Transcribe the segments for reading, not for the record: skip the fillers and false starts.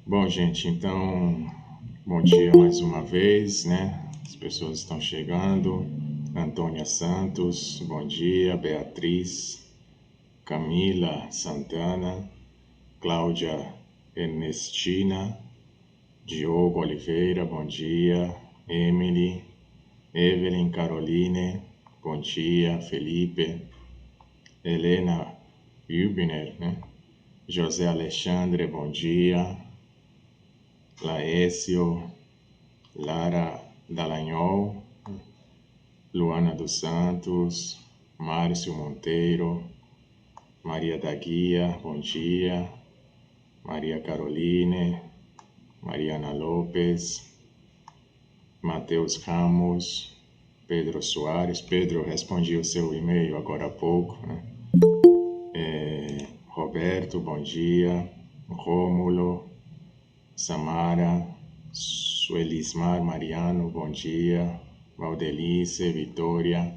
Bom, gente, então, bom dia mais uma vez, né? As pessoas estão chegando. Antônia Santos, bom dia. Beatriz, Camila Santana, Cláudia Ernestina, Diogo Oliveira, bom dia. Emily, Evelyn Caroline, bom dia. Felipe, Helena Hübner, né? José Alexandre, bom dia. Laécio, Lara Dallagnol, Luana dos Santos, Márcio Monteiro, Maria da Guia, bom dia. Maria Caroline, Mariana Lopes, Matheus Ramos, Pedro Soares. Pedro, respondi o seu e-mail agora há pouco, né? Roberto, bom dia. Rômulo, Samara, Suelismar Mariano, bom dia. Valdelice, Vitória,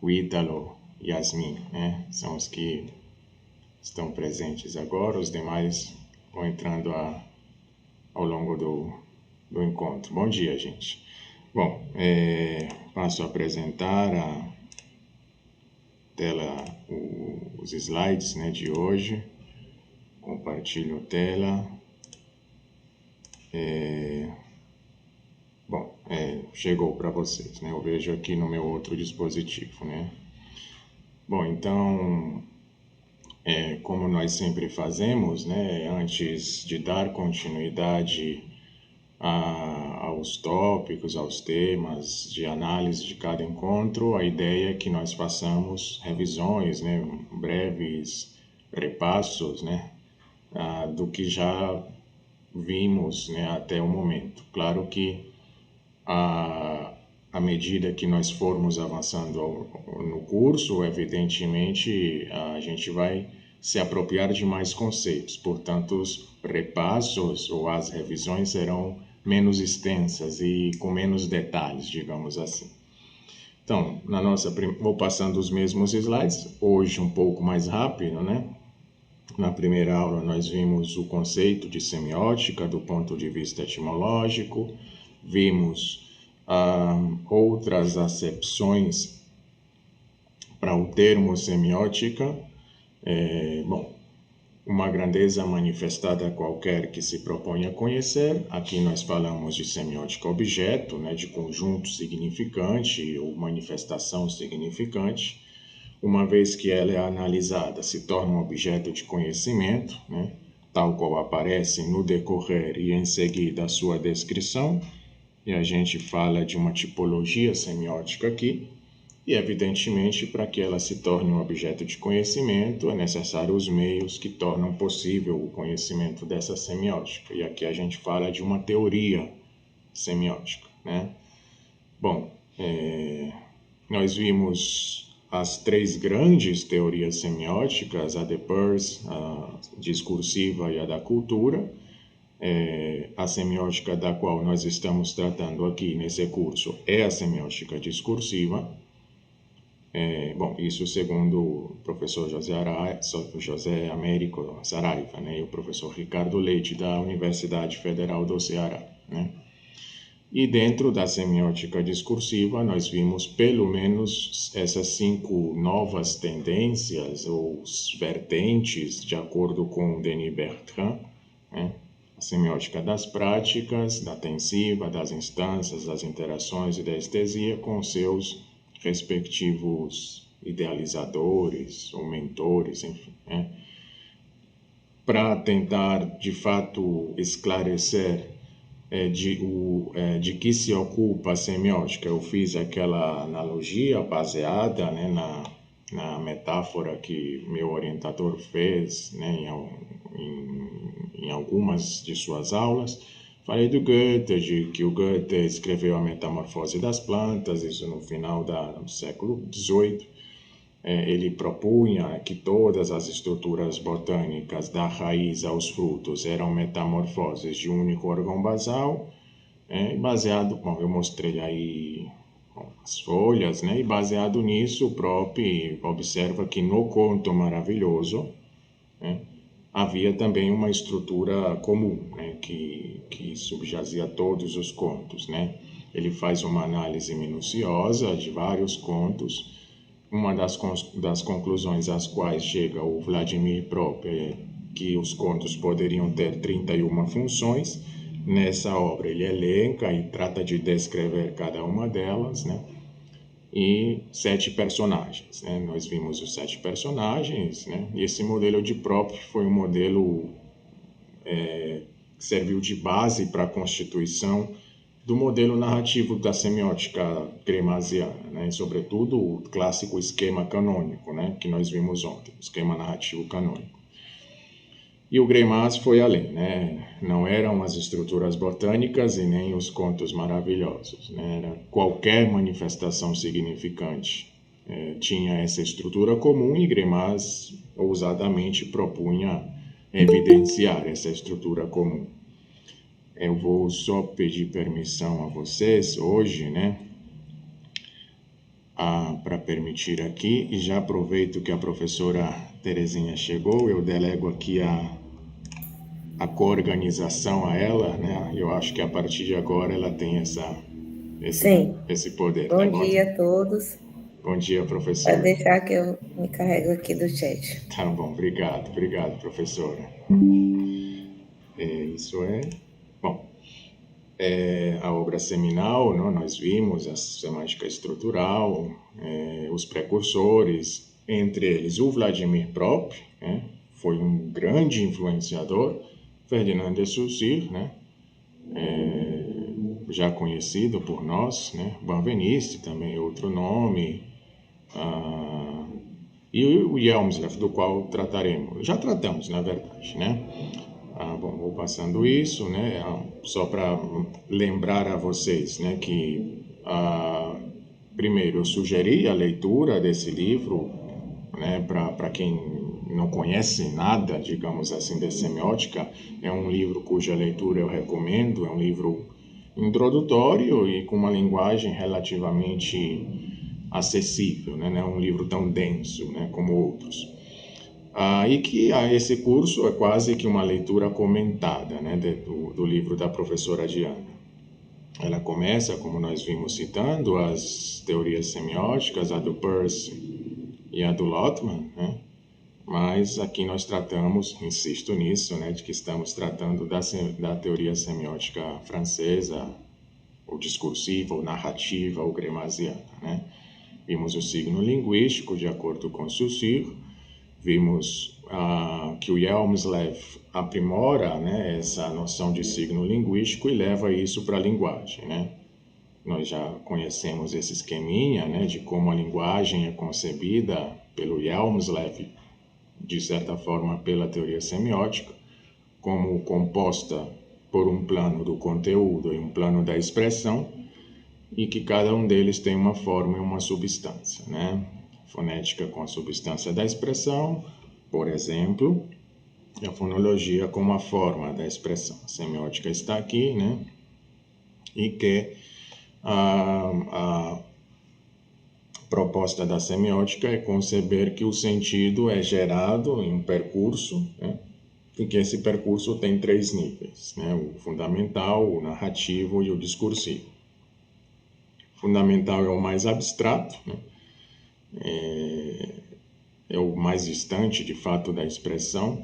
o Ítalo, Yasmin, né? São os que estão presentes agora. Os demais vão entrando ao longo do encontro. Bom dia, gente. Bom, passo a apresentar a tela, os slides, né, de hoje. Compartilho tela. Bom, chegou para vocês, né? Eu vejo aqui no meu outro dispositivo, né? Bom, então, como nós sempre fazemos, né? Antes de dar continuidade aos tópicos, aos temas de análise de cada encontro, a ideia é que nós façamos revisões, né? Breves repassos, né? Do que já vimos, né? Até o momento. Claro que à medida que nós formos avançando no curso, evidentemente a gente vai se apropriar de mais conceitos, portanto, os repassos ou as revisões serão menos extensas e com menos detalhes, digamos assim. Então, vou passando os mesmos slides, hoje um pouco mais rápido, né? Na primeira aula nós vimos o conceito de semiótica do ponto de vista etimológico, vimos outras acepções para o termo semiótica. Uma grandeza manifestada qualquer que se propõe a conhecer. Aqui nós falamos de semiótica objeto, né, de conjunto significante ou manifestação significante. Uma vez que ela é analisada, se torna um objeto de conhecimento, né, tal qual aparece no decorrer e em seguida a sua descrição. E a gente fala de uma tipologia semiótica aqui, e evidentemente para que ela se torne um objeto de conhecimento é necessário os meios que tornam possível o conhecimento dessa semiótica. E aqui a gente fala de uma teoria semiótica, né? Bom, nós vimos as três grandes teorias semióticas, a de Peirce, a discursiva e a da cultura. A semiótica da qual nós estamos tratando aqui nesse curso é a semiótica discursiva. Bom, isso segundo o professor José Américo Saraiva, né, e o professor Ricardo Leite, da Universidade Federal do Ceará, né? E dentro da semiótica discursiva, nós vimos pelo menos essas 5 novas tendências ou vertentes, de acordo com Denis Bertrand, né? A semiótica das práticas, da tensiva, das instâncias, das interações e da estesia, com seus respectivos idealizadores ou mentores, enfim, né? Para tentar, de fato, esclarecer de que se ocupa a semiótica. Eu fiz aquela analogia baseada, né, na metáfora que meu orientador fez, né, em algumas de suas aulas. Falei do Goethe, de que o Goethe escreveu A Metamorfose das Plantas, isso no final do século XVIII. Ele propunha que todas as estruturas botânicas, da raiz aos frutos, eram metamorfoses de um único órgão basal, baseado, bom, eu mostrei aí as folhas, né, e baseado nisso, o Propp observa que no Conto Maravilhoso, né, havia também uma estrutura comum, né, que subjazia todos os contos, né? Ele faz uma análise minuciosa de vários contos. Uma das conclusões às quais chega o Vladimir Prop é que os contos poderiam ter 31 funções. Nessa obra ele elenca e trata de descrever cada uma delas, né? E 7 personagens, né? Nós vimos os 7 personagens, né? E esse modelo de Prop foi um modelo que serviu de base para a constituição do modelo narrativo da semiótica gramsciana, né? E, sobretudo, o clássico esquema canônico, né? Que nós vimos ontem, o esquema narrativo canônico. E o Greimas foi além, né? Não eram as estruturas botânicas e nem os contos maravilhosos, né? Era qualquer manifestação significante tinha essa estrutura comum e Greimas ousadamente propunha evidenciar essa estrutura comum. Eu vou só pedir permissão a vocês hoje, né, para permitir aqui, e já aproveito que a professora Terezinha chegou, eu delego aqui a coorganização a ela, né, eu acho que a partir de agora ela tem esse poder, tá Bom bom? dia a todos. Bom dia, Pode professora. deixar que eu me carrego aqui do chat. Tá bom, obrigado, professora. Isso é... Bom, a obra seminal, não? Nós vimos a semântica estrutural, os precursores, entre eles o Vladimir Prop, né? Foi um grande influenciador, Ferdinand de Saussure, né? Já conhecido por nós, né? Benveniste também é outro nome, e o Hjelmslev, do qual trataremos, já tratamos, na verdade, né? Bom, vou passando isso, né? Só para lembrar a vocês, né, que primeiro eu sugeri a leitura desse livro, né, para quem não conhece nada, digamos assim, de semiótica. É um livro cuja leitura eu recomendo, é um livro introdutório e com uma linguagem relativamente acessível, né? Não é um livro tão denso, né, como outros. E que esse curso é quase que uma leitura comentada, né, do livro da professora Diana. Ela começa, como nós vimos citando, as teorias semióticas, a do Peirce e a do Lotman, né? Mas aqui nós tratamos, insisto nisso, né, de que estamos tratando da teoria semiótica francesa, ou discursiva, ou narrativa, ou gramsciana, né? Vimos o signo linguístico, de acordo com Saussure. Vimos que o Hjelmslev aprimora, né, essa noção de signo linguístico e leva isso para a linguagem, né? Nós já conhecemos esse esqueminha, né, de como a linguagem é concebida pelo Hjelmslev, de certa forma pela teoria semiótica, como composta por um plano do conteúdo e um plano da expressão, e que cada um deles tem uma forma e uma substância, né? Fonética com a substância da expressão, por exemplo, e a fonologia como a forma da expressão. A semiótica está aqui, né? E que a proposta da semiótica é conceber que o sentido é gerado em um percurso, né? E que esse percurso tem 3 níveis, né? O fundamental, o narrativo e o discursivo. O fundamental é o mais abstrato, né? É o mais distante, de fato, da expressão,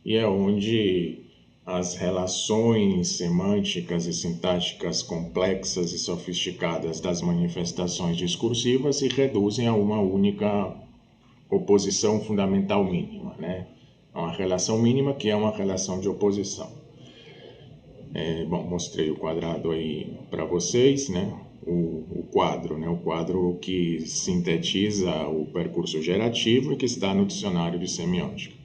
e é onde as relações semânticas e sintáticas complexas e sofisticadas das manifestações discursivas se reduzem a uma única oposição fundamental mínima, né? Uma relação mínima que é uma relação de oposição. Bom, mostrei o quadrado aí para vocês, né? O quadro, né? O quadro que sintetiza o percurso gerativo e que está no dicionário de semiótica.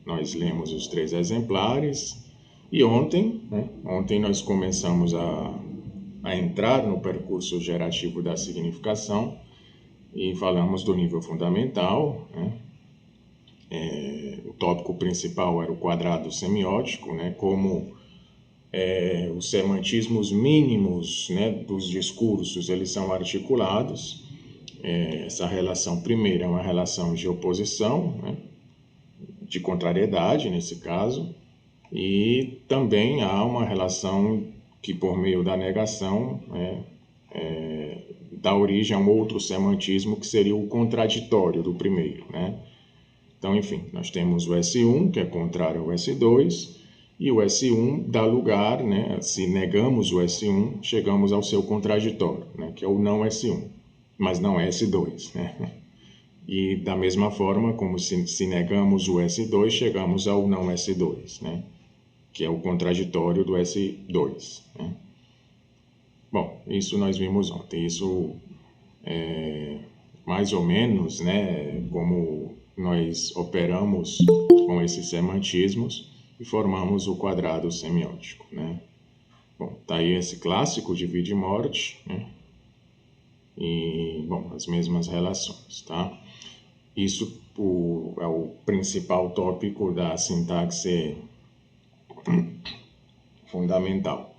Nós lemos os 3 exemplares e ontem nós começamos a entrar no percurso gerativo da significação e falamos do nível fundamental, né? O tópico principal era o quadrado semiótico, né? Como os semantismos mínimos, né, dos discursos, eles são articulados. Essa relação primeira é uma relação de oposição, né, de contrariedade, nesse caso, e também há uma relação que, por meio da negação, dá origem a um outro semantismo que seria o contraditório do primeiro, né? Então, enfim, nós temos o S1, que é contrário ao S2, e o S1 dá lugar, né? Se negamos o S1, chegamos ao seu contraditório, né? Que é o não S1, mas não é S2, né? E da mesma forma, como se negamos o S2, chegamos ao não S2, né? Que é o contraditório do S2, né? Bom, isso nós vimos ontem. Isso é mais ou menos, né, como nós operamos com esses semantismos e formamos o quadrado semiótico, né? Bom, tá aí esse clássico de vida e morte, né? E, bom, as mesmas relações, tá? Isso é o principal tópico da sintaxe fundamental.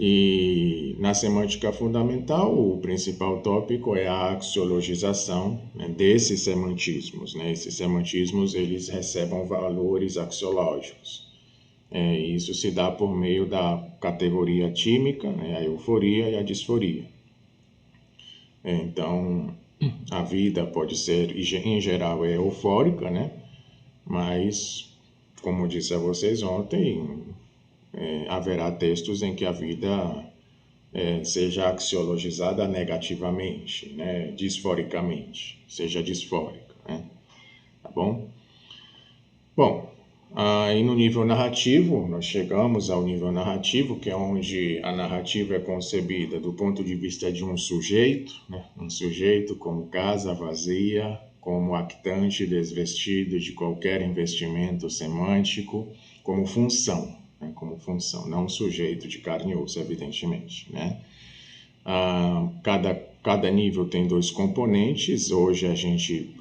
E na semântica fundamental, o principal tópico é a axiologização, né, desses semantismos, né? Esses semantismos, eles recebem valores axiológicos. Isso se dá por meio da categoria tímica, né, a euforia e a disforia. Então, a vida pode ser, em geral, é eufórica, né? Mas, como disse a vocês ontem, haverá textos em que a vida seja axiologizada negativamente, né? Disforicamente, seja disfórica, né? Tá bom? Bom, aí no nível narrativo, nós chegamos ao nível narrativo, que é onde a narrativa é concebida do ponto de vista de um sujeito, né? Um sujeito como casa vazia, como actante desvestido de qualquer investimento semântico, como função, né? Como função, não um sujeito de carne e osso, evidentemente, né? Cada nível tem dois componentes. Hoje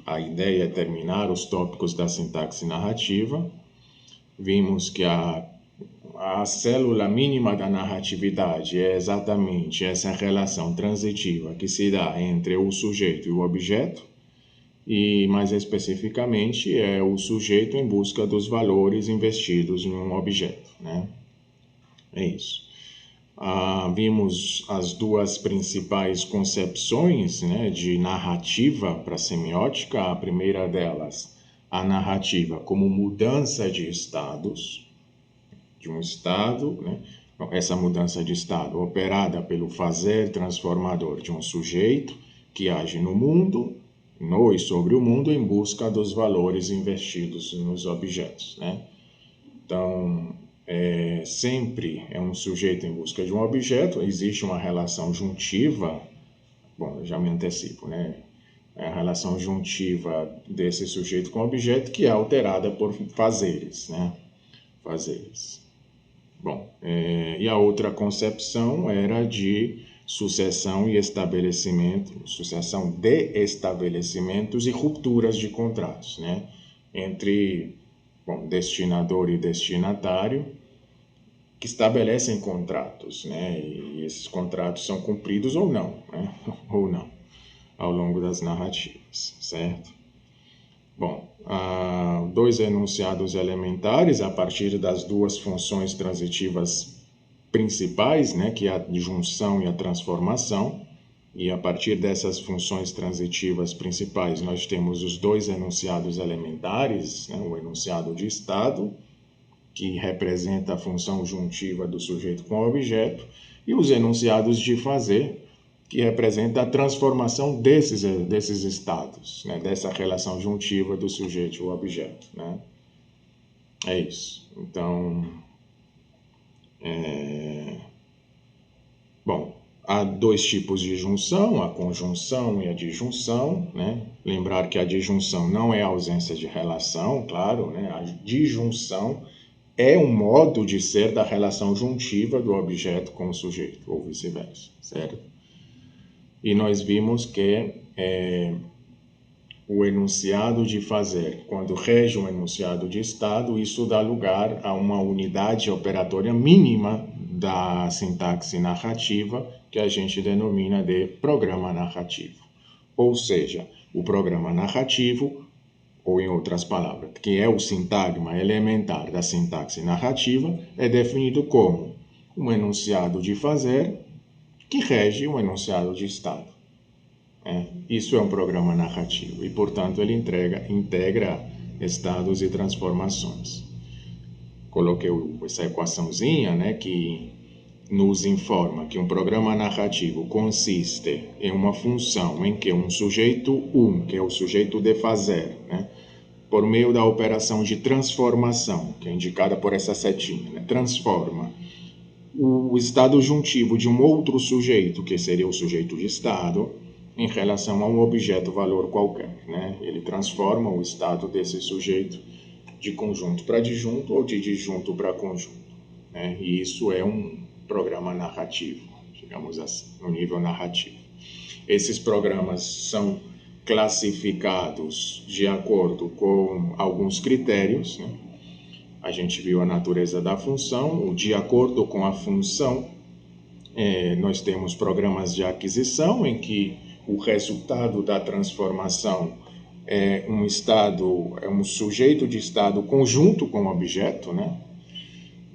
a ideia é terminar os tópicos da sintaxe narrativa. Vimos que a célula mínima da narratividade é exatamente essa relação transitiva que se dá entre o sujeito e o objeto, e mais especificamente é o sujeito em busca dos valores investidos em um objeto, né? É isso. Vimos as duas principais concepções, né, de narrativa para a semiótica. A primeira delas, a narrativa como mudança de estados, de um estado, né? Essa mudança de estado operada pelo fazer transformador de um sujeito que age no mundo, no e sobre o mundo, em busca dos valores investidos nos objetos, né? Então, sempre é um sujeito em busca de um objeto, existe uma relação juntiva, bom, eu já me antecipo, né? É a relação juntiva desse sujeito com o objeto que é alterada por fazeres, né? Fazeres. Bom, e a outra concepção era de sucessão e estabelecimento, sucessão de estabelecimentos e rupturas de contratos, né? Entre, bom, destinador e destinatário, que estabelecem contratos, né? E esses contratos são cumpridos ou não, né? Ou não, ao longo das narrativas, certo? Bom, dois enunciados elementares a partir das duas funções transitivas principais, né? Que é a junção e a transformação. E a partir dessas funções transitivas principais, nós temos os dois enunciados elementares, né? O enunciado de estado, que representa a função juntiva do sujeito com o objeto, e os enunciados de fazer, que representa a transformação desses estados, né? Dessa relação juntiva do sujeito e o objeto, né? É isso. Então, bom, há dois tipos de junção, a conjunção e a disjunção, né? Lembrar que a disjunção não é a ausência de relação, claro, né? A disjunção é um modo de ser da relação juntiva do objeto com o sujeito, ou vice-versa, certo? E nós vimos que o enunciado de fazer, quando rege um enunciado de estado, isso dá lugar a uma unidade operatória mínima da sintaxe narrativa, que a gente denomina de programa narrativo. Ou seja, o programa narrativo ou em outras palavras, que é o sintagma elementar da sintaxe narrativa, é definido como um enunciado de fazer que rege um enunciado de estado. Isso é um programa narrativo e, portanto, ele integra estados e transformações. Coloquei essa equaçãozinha, né, que nos informa que um programa narrativo consiste em uma função em que um sujeito que é o sujeito de fazer, né, por meio da operação de transformação, que é indicada por essa setinha, né, transforma o estado juntivo de um outro sujeito, que seria o sujeito de estado, em relação a um objeto valor qualquer, né? Ele transforma o estado desse sujeito de conjunto para disjunto ou de disjunto para conjunto, né? E isso é um programa narrativo, digamos assim, no nível narrativo. Esses programas são classificados de acordo com alguns critérios, né? A gente viu a natureza da função, de acordo com a função, nós temos programas de aquisição em que o resultado da transformação é um sujeito de estado conjunto com o objeto, né?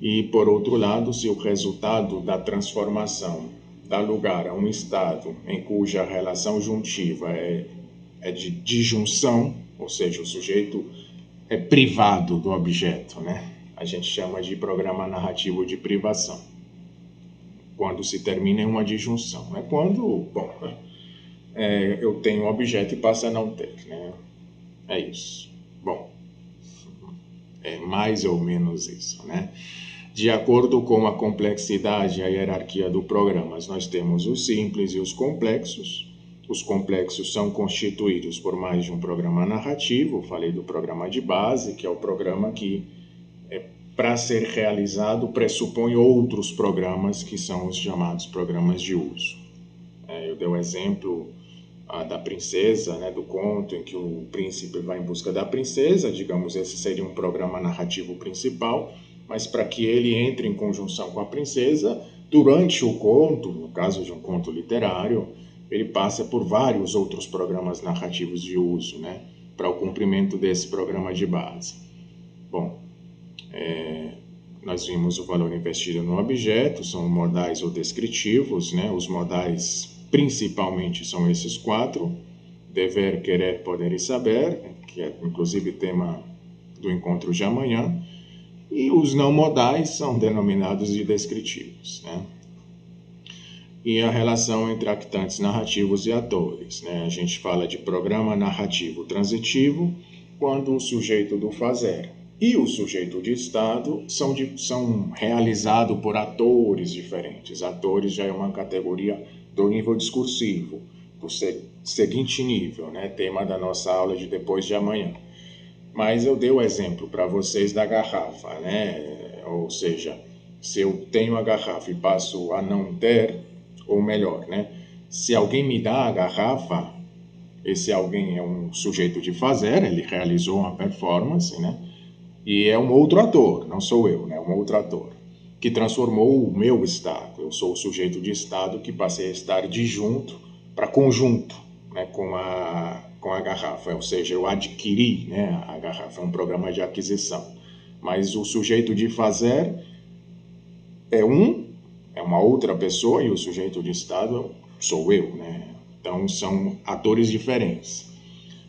E, por outro lado, se o resultado da transformação dá lugar a um estado em cuja relação juntiva é de disjunção, ou seja, o sujeito é privado do objeto, né? A gente chama de programa narrativo de privação, quando se termina em uma disjunção, né? Quando, eu tenho um objeto e passo a não ter, né? É isso. Bom, é mais ou menos isso, né? De acordo com a complexidade e a hierarquia do programa, nós temos os simples e os complexos. Os complexos são constituídos por mais de um programa narrativo. Eu falei do programa de base, que é o programa que, para ser realizado, pressupõe outros programas, que são os chamados programas de uso. Eu dei o exemplo da princesa, né, do conto em que o príncipe vai em busca da princesa. Digamos, esse seria um programa narrativo principal, mas para que ele entre em conjunção com a princesa, durante o conto, no caso de um conto literário, ele passa por vários outros programas narrativos de uso, né, para o cumprimento desse programa de base. Bom, nós vimos o valor investido no objeto, são modais ou descritivos, né? Os modais principalmente são esses 4, dever, querer, poder e saber, que é inclusive tema do encontro de amanhã, e os não modais são denominados de descritivos, né? E a relação entre actantes narrativos e atores, né? A gente fala de programa narrativo transitivo quando o sujeito do fazer e o sujeito de estado são realizados por atores diferentes. Atores já é uma categoria do nível discursivo, do seguinte nível, né? Tema da nossa aula de depois de amanhã. Mas eu dei o exemplo para vocês da garrafa, né? Ou seja, se eu tenho a garrafa e passo a não ter, ou melhor, né? Se alguém me dá a garrafa, esse alguém é um sujeito de fazer, ele realizou uma performance, né? E é um outro ator, não sou eu, né? Um outro ator, que transformou o meu estado. Eu sou o sujeito de estado que passei a estar disjunto para conjunto, né? com a garrafa, ou seja, eu adquiri, né, a garrafa, é um programa de aquisição. Mas o sujeito de fazer é uma outra pessoa, e o sujeito de estado sou eu, né? Então são atores diferentes.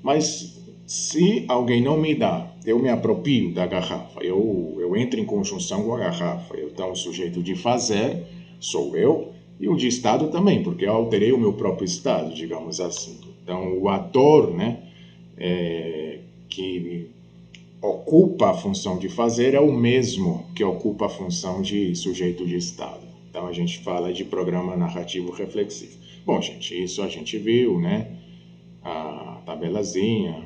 Mas se alguém não me dá, eu me aproprio da garrafa, eu entro em conjunção com a garrafa. Então o sujeito de fazer sou eu, e o de estado também, porque eu alterei o meu próprio estado, digamos assim. Então o ator, né, que ocupa a função de fazer é o mesmo que ocupa a função de sujeito de estado. Então a gente fala de programa narrativo reflexivo. Bom, gente, isso a gente viu, né? A tabelazinha,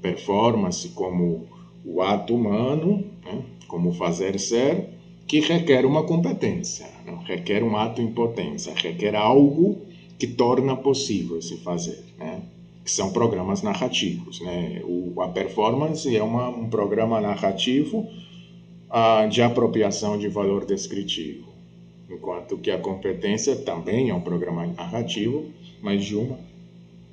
performance como o ato humano, né? Como fazer ser, que requer uma competência, não requer um ato em potência, requer algo que torna possível esse fazer, né? Que são programas narrativos, né? A performance é um programa narrativo de apropriação de valor descritivo, enquanto que a competência também é um programa narrativo, mas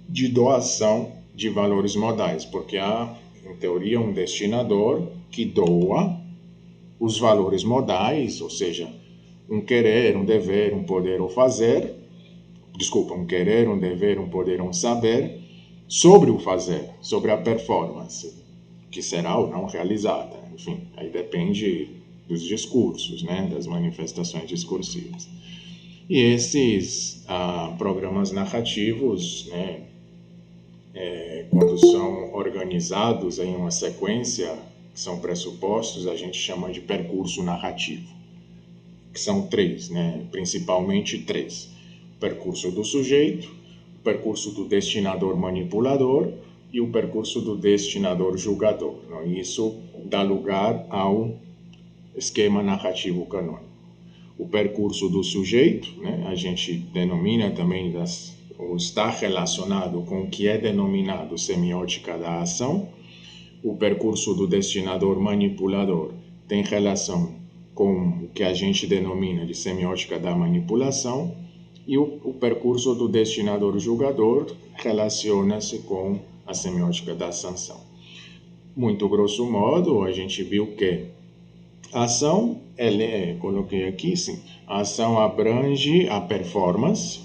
de doação de valores modais, porque há em teoria, um destinador que doa os valores modais, ou seja, um querer, um dever, um poder ou fazer, um querer, um dever, um poder, um saber, sobre o fazer, sobre a performance, que será ou não realizada. Enfim, aí depende dos discursos, né, das manifestações discursivas. E esses programas narrativos, né, quando são organizados em uma sequência, que são pressupostos, a gente chama de percurso narrativo, que são três, né, principalmente três. O percurso do sujeito, o percurso do destinador manipulador e o percurso do destinador julgador. Não? Isso dá lugar ao esquema narrativo canônico. O percurso do sujeito, né, a gente denomina também, ou está relacionado com o que é denominado semiótica da ação. O percurso do destinador manipulador tem relação com o que a gente denomina de semiótica da manipulação, e o percurso do destinador julgador relaciona-se com a semiótica da sanção. Muito grosso modo, a gente viu que a ação, coloquei aqui, sim, a ação abrange a performance,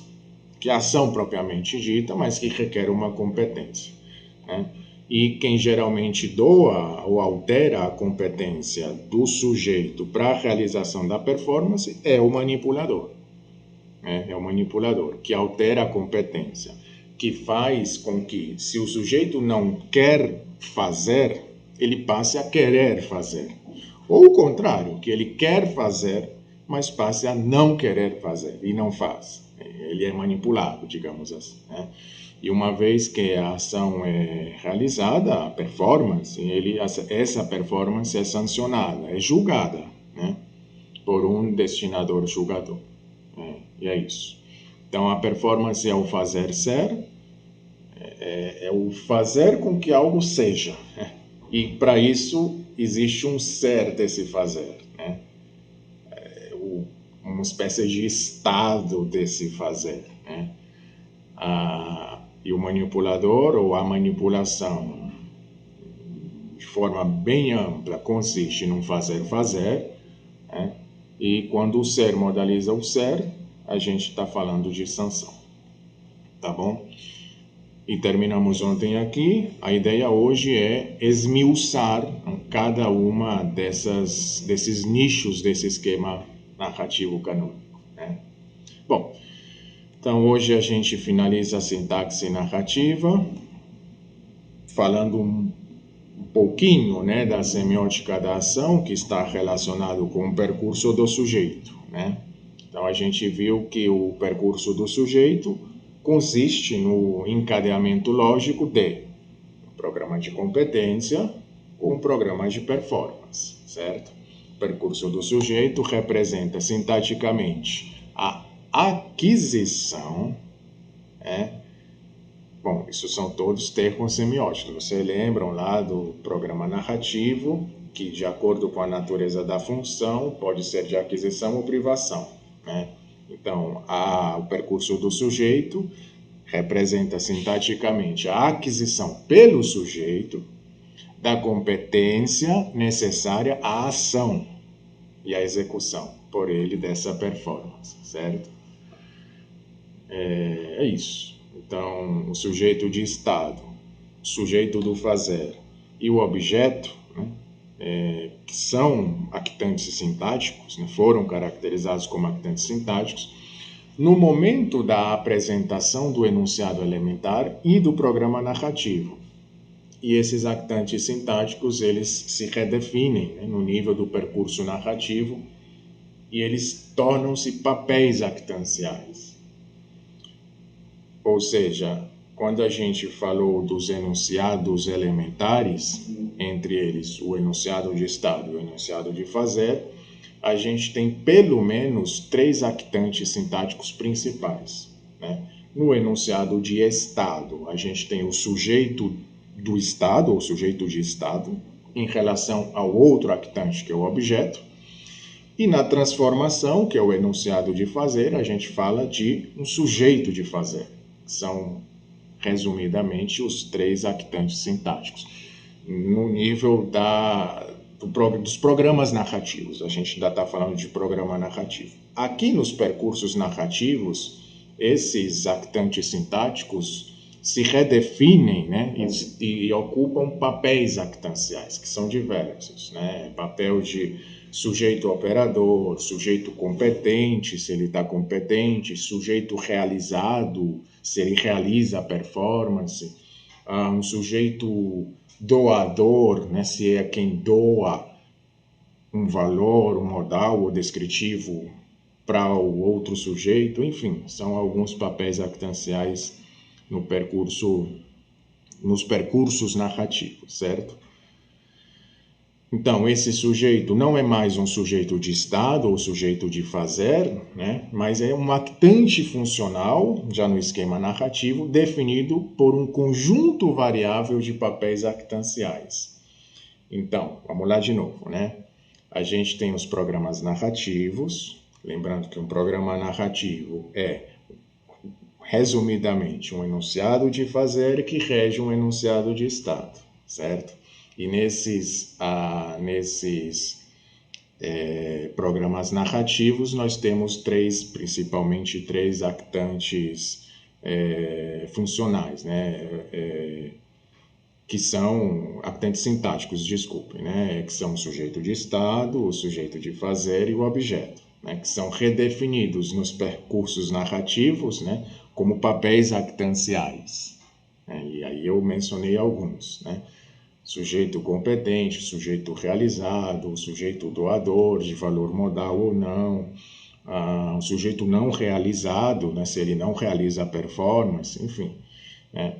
que é a ação propriamente dita, mas que requer uma competência, né? E quem geralmente doa ou altera a competência do sujeito para a realização da performance é o manipulador. É o manipulador que altera a competência, que faz com que, se o sujeito não quer fazer, ele passe a querer fazer. Ou o contrário, que ele quer fazer, mas passe a não querer fazer e não faz. Ele é manipulado, digamos assim, né? E uma vez que a ação é realizada, a performance, essa performance é sancionada, é julgada, né, por um destinador julgador. E é isso. Então, a performance é o fazer ser, é o fazer com que algo seja, né? E para isso existe um ser desse fazer, né? Uma espécie de estado desse fazer, né? E o manipulador ou a manipulação, de forma bem ampla, consiste num fazer, né? E quando o ser modaliza o ser, a gente está falando de sanção, tá bom? E terminamos ontem aqui. A ideia hoje é esmiuçar cada uma desses nichos desse esquema narrativo canônico, né? Bom, então hoje a gente finaliza a sintaxe narrativa, falando um pouquinho, né, da semiótica da ação, que está relacionado com o percurso do sujeito, né? Então a gente viu que o percurso do sujeito consiste no encadeamento lógico de um programa de competência com um programa de performance, certo? O percurso do sujeito representa sintaticamente a aquisição, Bom, isso são todos termos semióticos. Vocês lembram lá do programa narrativo, que de acordo com a natureza da função, pode ser de aquisição ou privação, né? Então, o percurso do sujeito representa sintaticamente a aquisição pelo sujeito da competência necessária à ação e à execução por ele dessa performance, certo? É isso. Então, o sujeito de estado, o sujeito do fazer e o objeto, né, que são actantes sintáticos, né, foram caracterizados como actantes sintáticos, no momento da apresentação do enunciado elementar e do programa narrativo. E esses actantes sintáticos, eles se redefinem, né, no nível do percurso narrativo, e eles tornam-se papéis actanciais. Ou seja, quando a gente falou dos enunciados elementares, entre eles o enunciado de estado e o enunciado de fazer, a gente tem pelo menos 3 actantes sintáticos principais, né? No enunciado de estado, a gente tem o sujeito do estado, ou sujeito de estado, em relação ao outro actante, que é o objeto. E na transformação, que é o enunciado de fazer, a gente fala de um sujeito de fazer. São, resumidamente, os 3 actantes sintáticos. no nível dos programas narrativos. A gente ainda está falando de programa narrativo. Aqui nos percursos narrativos, esses actantes sintáticos se redefinem, né, e ocupam papéis actanciais, que são diversos, né? Papel de sujeito operador, sujeito competente, se ele está competente, sujeito realizado, se ele realiza a performance, um sujeito doador, né, se é quem doa um valor, um modal ou descritivo para o outro sujeito, enfim, são alguns papéis actanciais nos percursos narrativos, certo? Então, esse sujeito não é mais um sujeito de estado ou sujeito de fazer, né? Mas é um actante funcional, já no esquema narrativo, definido por um conjunto variável de papéis actanciais. Então, vamos lá de novo, né? A gente tem os programas narrativos, lembrando que um programa narrativo é, resumidamente, um enunciado de fazer que rege um enunciado de estado, certo? E nesses programas narrativos nós temos principalmente três actantes funcionais, né? Que são actantes sintáticos, desculpem, né? Que são o sujeito de estado, o sujeito de fazer e o objeto, né? Que são redefinidos nos percursos narrativos, né? Como papéis actanciais, né? E aí eu mencionei alguns, né? Sujeito competente, sujeito realizado, sujeito doador de valor modal ou não, um sujeito não realizado, né? Se ele não realiza a performance, enfim, né?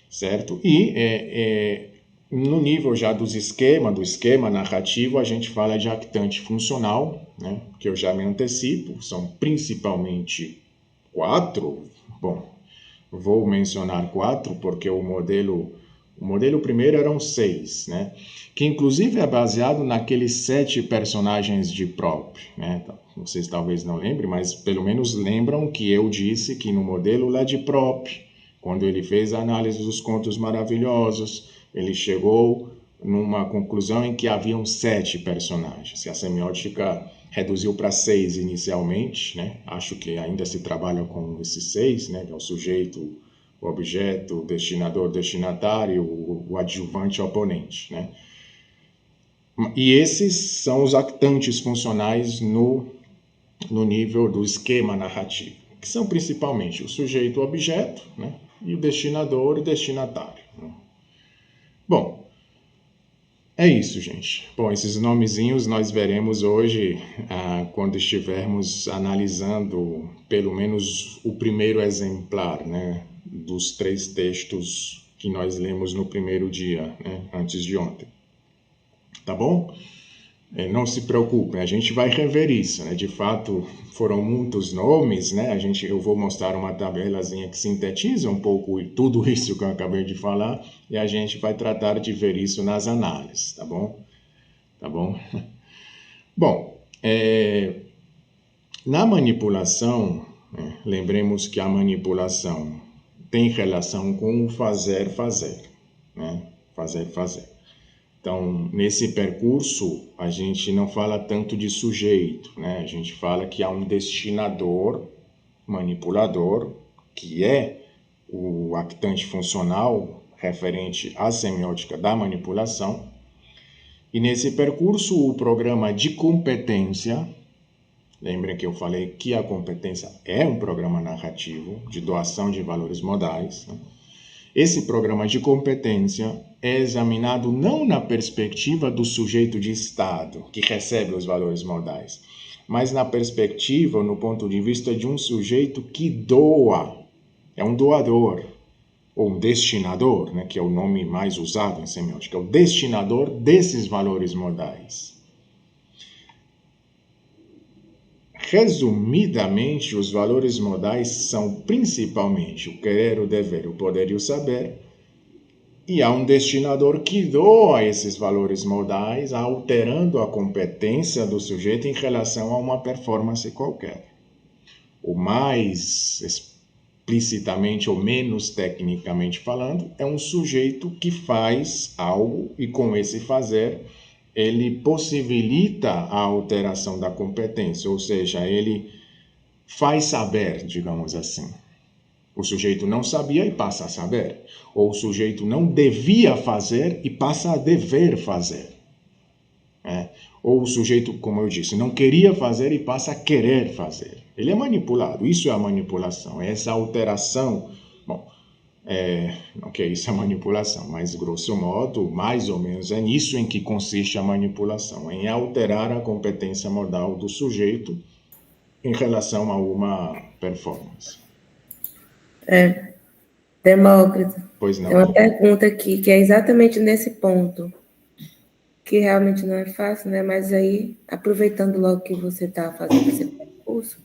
Certo? E no nível já do esquema narrativo, a gente fala de actante funcional, né? Que eu já me antecipo, são principalmente 4. Bom, vou mencionar 4 porque o modelo primeiro eram 6, né? Que inclusive é baseado naqueles 7 personagens de Prop, né? Vocês talvez não lembrem, mas pelo menos lembram que eu disse que no modelo lá de Prop, quando ele fez a análise dos contos maravilhosos, ele chegou numa conclusão em que haviam 7 personagens. E a semiótica reduziu para 6 inicialmente, né? Acho que ainda se trabalha com esses 6, né? Que é o sujeito, o objeto, o destinador, o destinatário, o adjuvante, o oponente, né? E esses são os actantes funcionais no nível do esquema narrativo, que são principalmente o sujeito, o objeto, né? E o destinador e o destinatário, né? Bom, é isso, gente. Bom, esses nomezinhos nós veremos hoje quando estivermos analisando pelo menos o primeiro exemplar, né, dos 3 textos que nós lemos no primeiro dia, né, antes de ontem. Tá bom? Não se preocupem, a gente vai rever isso, né? De fato, foram muitos nomes, né? Eu vou mostrar uma tabelazinha que sintetiza um pouco tudo isso que eu acabei de falar e a gente vai tratar de ver isso nas análises, tá bom? Tá bom? Bom, na manipulação, né, lembremos que a manipulação tem relação com o fazer, né? Fazer. Então, nesse percurso, a gente não fala tanto de sujeito, né? A gente fala que há um destinador, manipulador, que é o actante funcional referente à semiótica da manipulação. E nesse percurso, o programa de competência, lembrem que eu falei que a competência é um programa narrativo de doação de valores modais, né? Esse programa de competência é examinado não na perspectiva do sujeito de estado, que recebe os valores modais, mas na perspectiva, no ponto de vista de um sujeito que doa, é um doador, ou um destinador, né, que é o nome mais usado em semiótica, é o destinador desses valores modais. Resumidamente, os valores modais são principalmente o querer, o dever, o poder e o saber, e há um destinador que doa esses valores modais, alterando a competência do sujeito em relação a uma performance qualquer. O mais explicitamente ou menos tecnicamente falando, é um sujeito que faz algo e com esse fazer ele possibilita a alteração da competência, ou seja, ele faz saber, digamos assim. O sujeito não sabia e passa a saber, ou o sujeito não devia fazer e passa a dever fazer. Ou o sujeito, como eu disse, não queria fazer e passa a querer fazer. Ele é manipulado, isso é a manipulação, é essa alteração. Bom, não que isso é manipulação, mas grosso modo, mais ou menos, é nisso em que consiste a manipulação, em alterar a competência modal do sujeito em relação a uma performance. Demócrito, Pois tem não. uma pergunta aqui que é exatamente nesse ponto, que realmente não é fácil, né? Mas aí, aproveitando logo que você está fazendo esse percurso,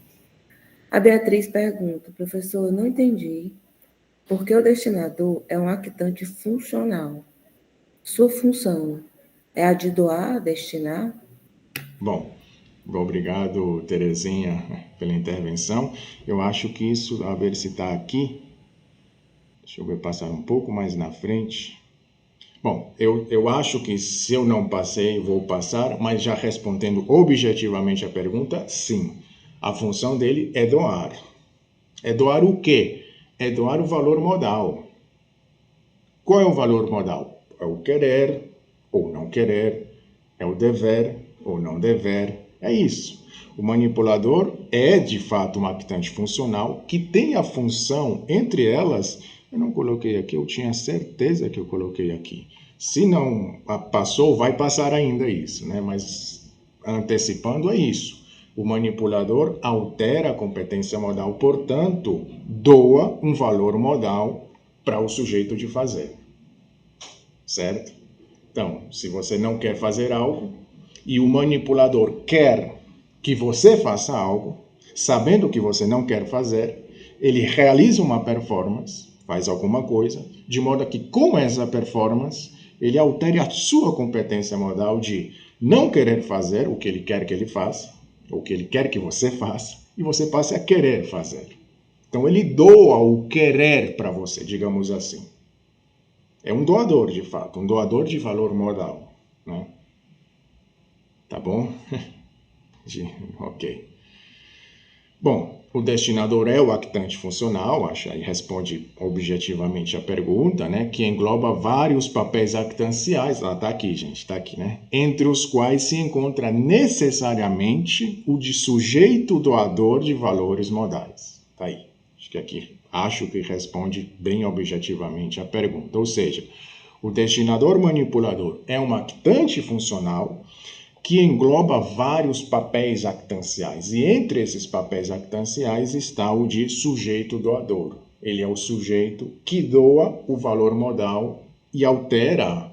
a Beatriz pergunta, professor, eu não entendi por que o destinador é um actante funcional. Sua função é a de doar, destinar? Bom, obrigado, Terezinha, pela intervenção. Eu acho que isso, a ver se está aqui. Deixa eu ver, passar um pouco mais na frente. Bom, eu acho que se eu não passei, vou passar, mas já respondendo objetivamente a pergunta, sim. A função dele é doar. É doar o quê? É doar o valor modal. Qual é o valor modal? É o querer ou não querer, é o dever ou não dever, é isso. O manipulador é, de fato, um actante funcional que tem a função, entre elas, eu não coloquei aqui, eu tinha certeza que eu coloquei aqui. Se não passou, vai passar ainda isso, né? Mas antecipando é isso. O manipulador altera a competência modal, portanto, doa um valor modal para o sujeito de fazer. Certo? Então, se você não quer fazer algo e o manipulador quer que você faça algo, sabendo que você não quer fazer, ele realiza uma performance, faz alguma coisa, de modo que com essa performance ele altere a sua competência modal de não querer fazer o que ele quer que ele faça, ou o que ele quer que você faça, e você passe a querer fazer. Então ele doa o querer para você, digamos assim. É um doador, de fato, um doador de valor modal, né? Tá bom? Ok. Bom, o destinador é o actante funcional, acho aí responde objetivamente a pergunta, né? Que engloba vários papéis actanciais, tá aqui, gente, tá aqui, né? Entre os quais se encontra necessariamente o de sujeito doador de valores modais. Tá aí. Acho que responde bem objetivamente a pergunta. Ou seja, o destinador manipulador é um actante funcional que engloba vários papéis actanciais. E entre esses papéis actanciais está o de sujeito doador. Ele é o sujeito que doa o valor modal e altera,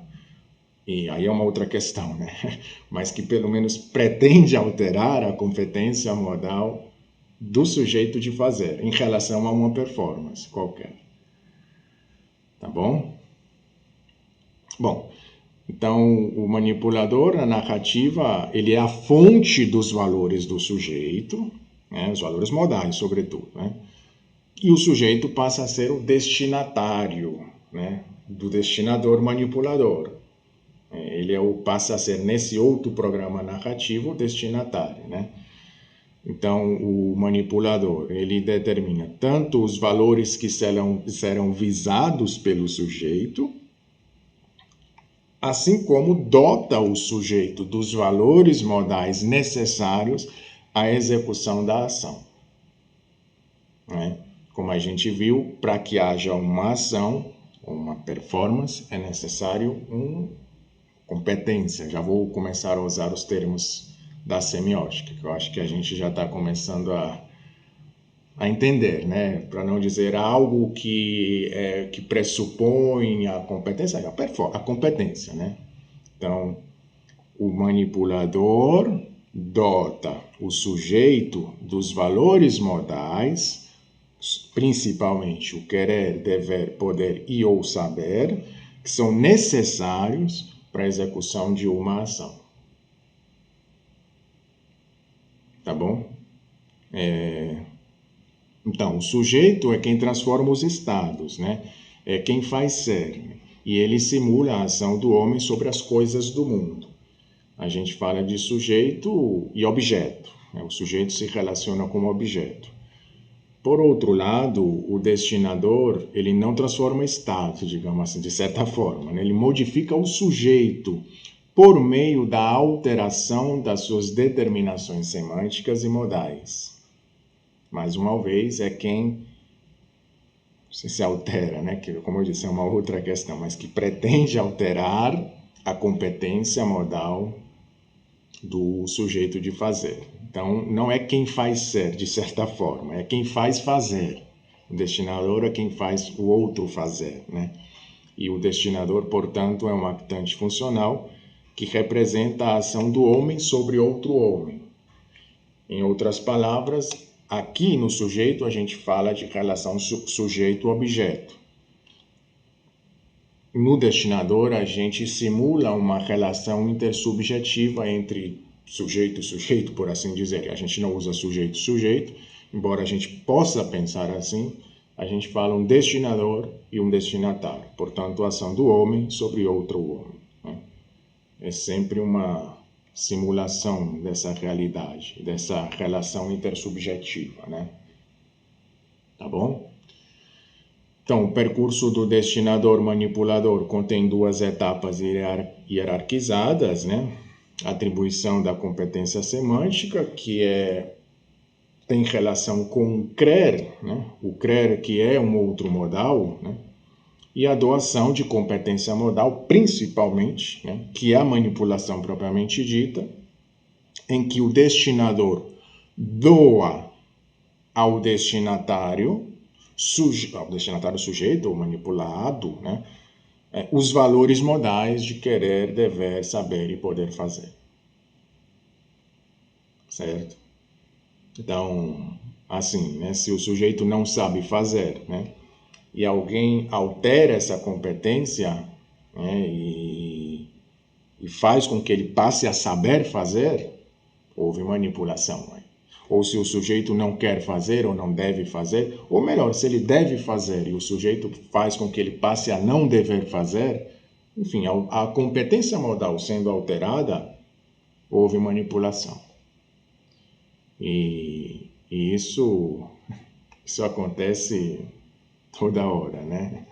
e aí é uma outra questão, né? Mas que pelo menos pretende alterar a competência modal do sujeito de fazer em relação a uma performance qualquer. Tá bom? Bom, então o manipulador, a narrativa, ele é a fonte dos valores do sujeito, né, os valores modais, sobretudo, né? E o sujeito passa a ser o destinatário, né, do destinador manipulador. Ele passa a ser, nesse outro programa narrativo, o destinatário, né? Então, o manipulador, ele determina tanto os valores que serão visados pelo sujeito, assim como dota o sujeito dos valores modais necessários à execução da ação. Né? Como a gente viu, para que haja uma ação, uma performance, é necessário uma competência. Já vou começar a usar os termos da semiótica, que eu acho que a gente já está começando a entender, né? Para não dizer algo que pressupõe a competência, a competência, né? Então, o manipulador dota o sujeito dos valores modais, principalmente o querer, dever, poder e ou saber, que são necessários para a execução de uma ação. Tá bom? Então, o sujeito é quem transforma os estados, né? É quem faz ser. E ele simula a ação do homem sobre as coisas do mundo. A gente fala de sujeito e objeto, né? O sujeito se relaciona com o objeto. Por outro lado, o destinador, ele não transforma estado, digamos assim, de certa forma, né? Ele modifica o sujeito por meio da alteração das suas determinações semânticas e modais. Mais uma vez, é quem se altera, né? Que, como eu disse, é uma outra questão, mas que pretende alterar a competência modal do sujeito de fazer. Então, não é quem faz ser, de certa forma, é quem faz fazer. O destinador é quem faz o outro fazer, né? E o destinador, portanto, é um actante funcional que representa a ação do homem sobre outro homem. Em outras palavras, aqui no sujeito a gente fala de relação sujeito-objeto. No destinador, a gente simula uma relação intersubjetiva entre sujeito e sujeito, por assim dizer. A gente não usa sujeito-sujeito, embora a gente possa pensar assim, a gente fala um destinador e um destinatário. Portanto, a ação do homem sobre outro homem, né? É sempre uma simulação dessa realidade, dessa relação intersubjetiva, né? Tá bom? Então, o percurso do destinador-manipulador contém duas etapas hierarquizadas, né? A atribuição da competência semântica, que tem relação com o crer, né? O crer que é um outro modal, né? E a doação de competência modal, principalmente, né? Que é a manipulação propriamente dita, em que o destinador doa ao destinatário sujeito ou manipulado, né? Os valores modais de querer, dever, saber e poder fazer. Certo? Então, assim, né? Se o sujeito não sabe fazer, né? E alguém altera essa competência, né? E faz com que ele passe a saber fazer, houve manipulação, né? Ou se o sujeito não quer fazer ou não deve fazer, ou melhor, se ele deve fazer e o sujeito faz com que ele passe a não dever fazer, enfim, a competência modal sendo alterada, houve manipulação. E isso acontece toda hora, né?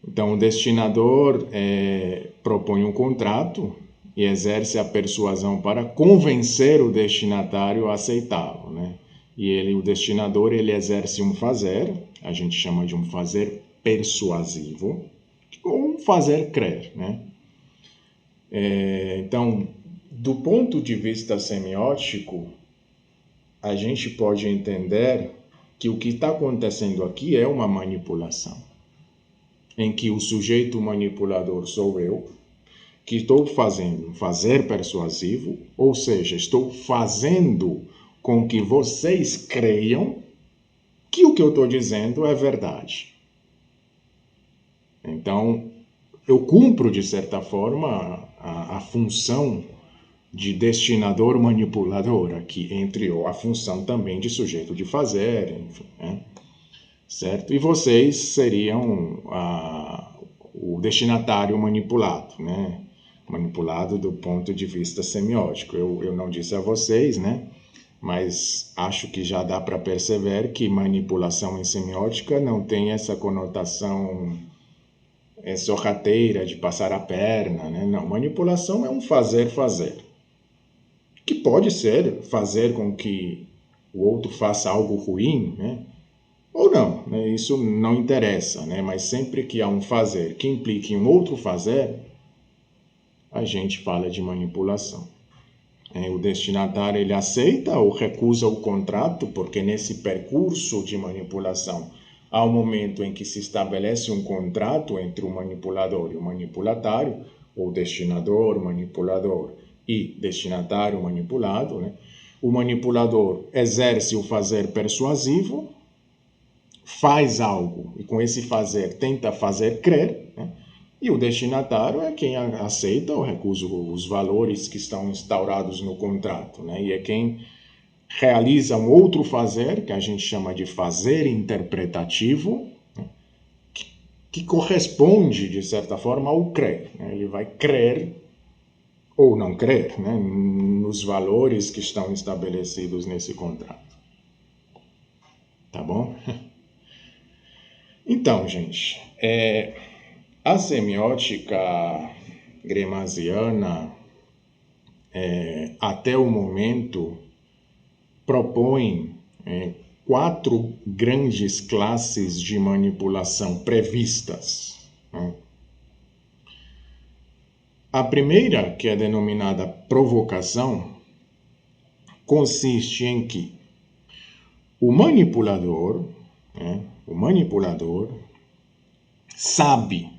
Então, o destinador propõe um contrato e exerce a persuasão para convencer o destinatário a aceitá-lo, né? E o destinador, ele exerce um fazer, a gente chama de um fazer persuasivo, ou um fazer crer, né? Então, do ponto de vista semiótico, a gente pode entender que o que está acontecendo aqui é uma manipulação, em que o sujeito manipulador sou eu, que estou fazendo um fazer persuasivo, ou seja, estou fazendo com que vocês creiam que o que eu estou dizendo é verdade. Então, eu cumpro, de certa forma, a função de destinador manipulador aqui, entre a função também de sujeito de fazer, enfim, né? Certo? E vocês seriam o destinatário manipulado, né? Manipulado do ponto de vista semiótico. Eu não disse a vocês, né? Mas acho que já dá para perceber que manipulação em semiótica não tem essa conotação sorrateira de passar a perna, né? Não, manipulação é um fazer, que pode ser fazer com que o outro faça algo ruim, né? Ou não, né? Isso não interessa, né? Mas sempre que há um fazer que implique em um outro fazer, a gente fala de manipulação. O destinatário, ele aceita ou recusa o contrato, porque nesse percurso de manipulação há um momento em que se estabelece um contrato entre o manipulador e o manipulatário, ou destinador, manipulador e destinatário manipulado, né? O manipulador exerce o fazer persuasivo, faz algo e com esse fazer tenta fazer crer, né? E o destinatário é quem aceita ou recusa os valores que estão instaurados no contrato, né? E é quem realiza um outro fazer, que a gente chama de fazer interpretativo, que corresponde, de certa forma, ao crer. Ele vai crer ou não crer, nos valores que estão estabelecidos nesse contrato. Tá bom? Então, gente, a semiótica gremasiana, até o momento, propõe 4 grandes classes de manipulação previstas. A primeira, que é denominada provocação, consiste em que o manipulador sabe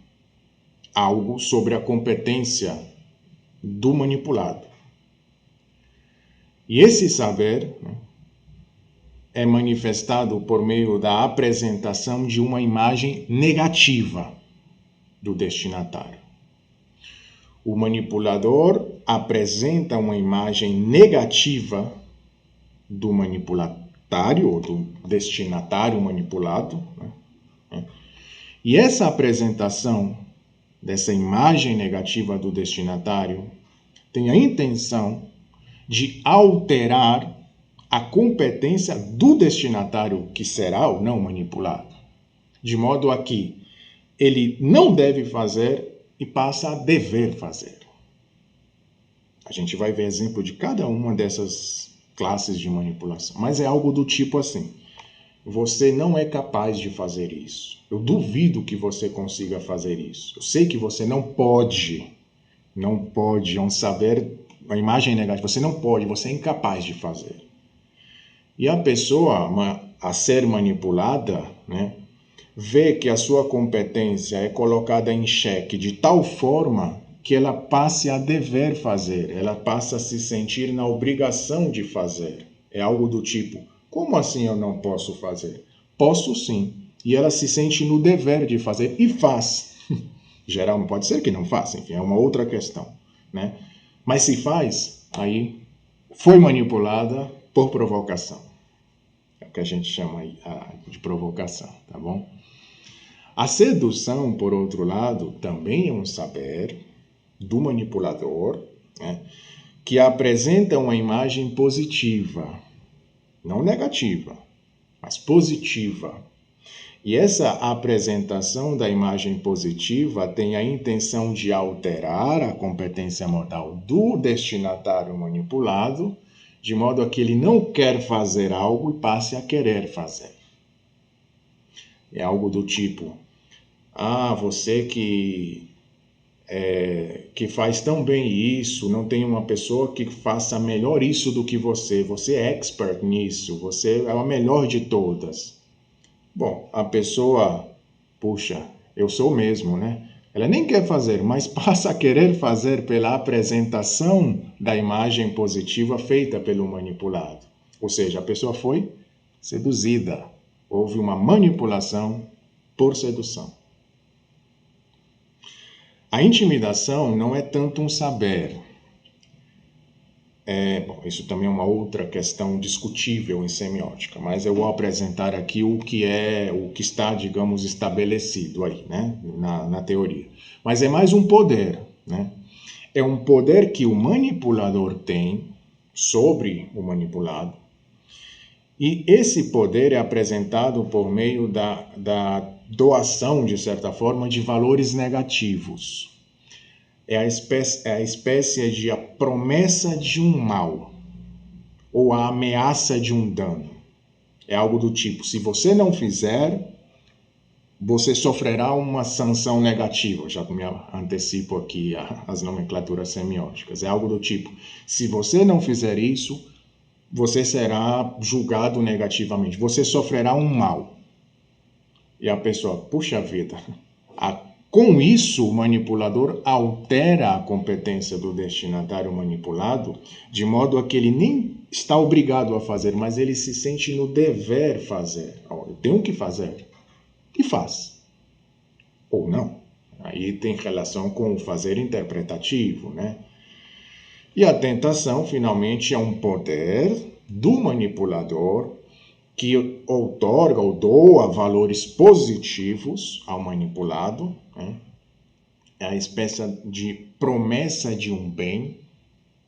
algo sobre a competência do manipulado. E esse saber é manifestado por meio da apresentação de uma imagem negativa do destinatário. O manipulador apresenta uma imagem negativa do manipulatário ou do destinatário manipulado, E essa apresentação dessa imagem negativa do destinatário tem a intenção de alterar a competência do destinatário que será ou não manipulado, de modo a que ele não deve fazer e passa a dever fazer. A gente vai ver exemplo de cada uma dessas classes de manipulação, mas é algo do tipo assim: você não é capaz de fazer isso. Eu duvido que você consiga fazer isso. Eu sei que você não pode, é um saber, uma imagem negativa, você não pode, você é incapaz de fazer. E a pessoa a ser manipulada, vê que a sua competência é colocada em xeque de tal forma que ela passe a dever fazer, ela passa a se sentir na obrigação de fazer. É algo do tipo: como assim eu não posso fazer? Posso sim. E ela se sente no dever de fazer e faz. Geral, pode ser que não faça, enfim, é uma outra questão, Mas se faz, aí foi manipulada por provocação. É o que a gente chama de provocação, tá bom? A sedução, por outro lado, também é um saber do manipulador, que apresenta uma imagem positiva, não negativa, mas positiva. E essa apresentação da imagem positiva tem a intenção de alterar a competência modal do destinatário manipulado, de modo a que ele não quer fazer algo e passe a querer fazer. É algo do tipo: você que faz tão bem isso, não tem uma pessoa que faça melhor isso do que você. Você é expert nisso, você é a melhor de todas. Bom, a pessoa, puxa, eu sou mesmo, Ela nem quer fazer, mas passa a querer fazer pela apresentação da imagem positiva feita pelo manipulado. Ou seja, a pessoa foi seduzida. Houve uma manipulação por sedução. A intimidação não é tanto um saber. Isso também é uma outra questão discutível em semiótica, mas eu vou apresentar aqui o que está, digamos, estabelecido aí, na teoria. Mas é mais um poder, É um poder que o manipulador tem sobre o manipulado, e esse poder é apresentado por meio da doação, de certa forma, de valores negativos. É a espécie de a promessa de um mal ou a ameaça de um dano. É algo do tipo: se você não fizer, você sofrerá uma sanção negativa. Já me antecipo aqui as nomenclaturas semióticas. É algo do tipo: se você não fizer isso, você será julgado negativamente, você sofrerá um mal. E a pessoa: puxa vida, com isso, o manipulador altera a competência do destinatário manipulado, de modo a que ele nem está obrigado a fazer, mas ele se sente no dever fazer. Eu tenho que fazer. E faz. Ou não. Aí tem relação com o fazer interpretativo, E a tentação, finalmente, é um poder do manipulador que outorga ou doa valores positivos ao manipulado, né? É a espécie de promessa de um bem,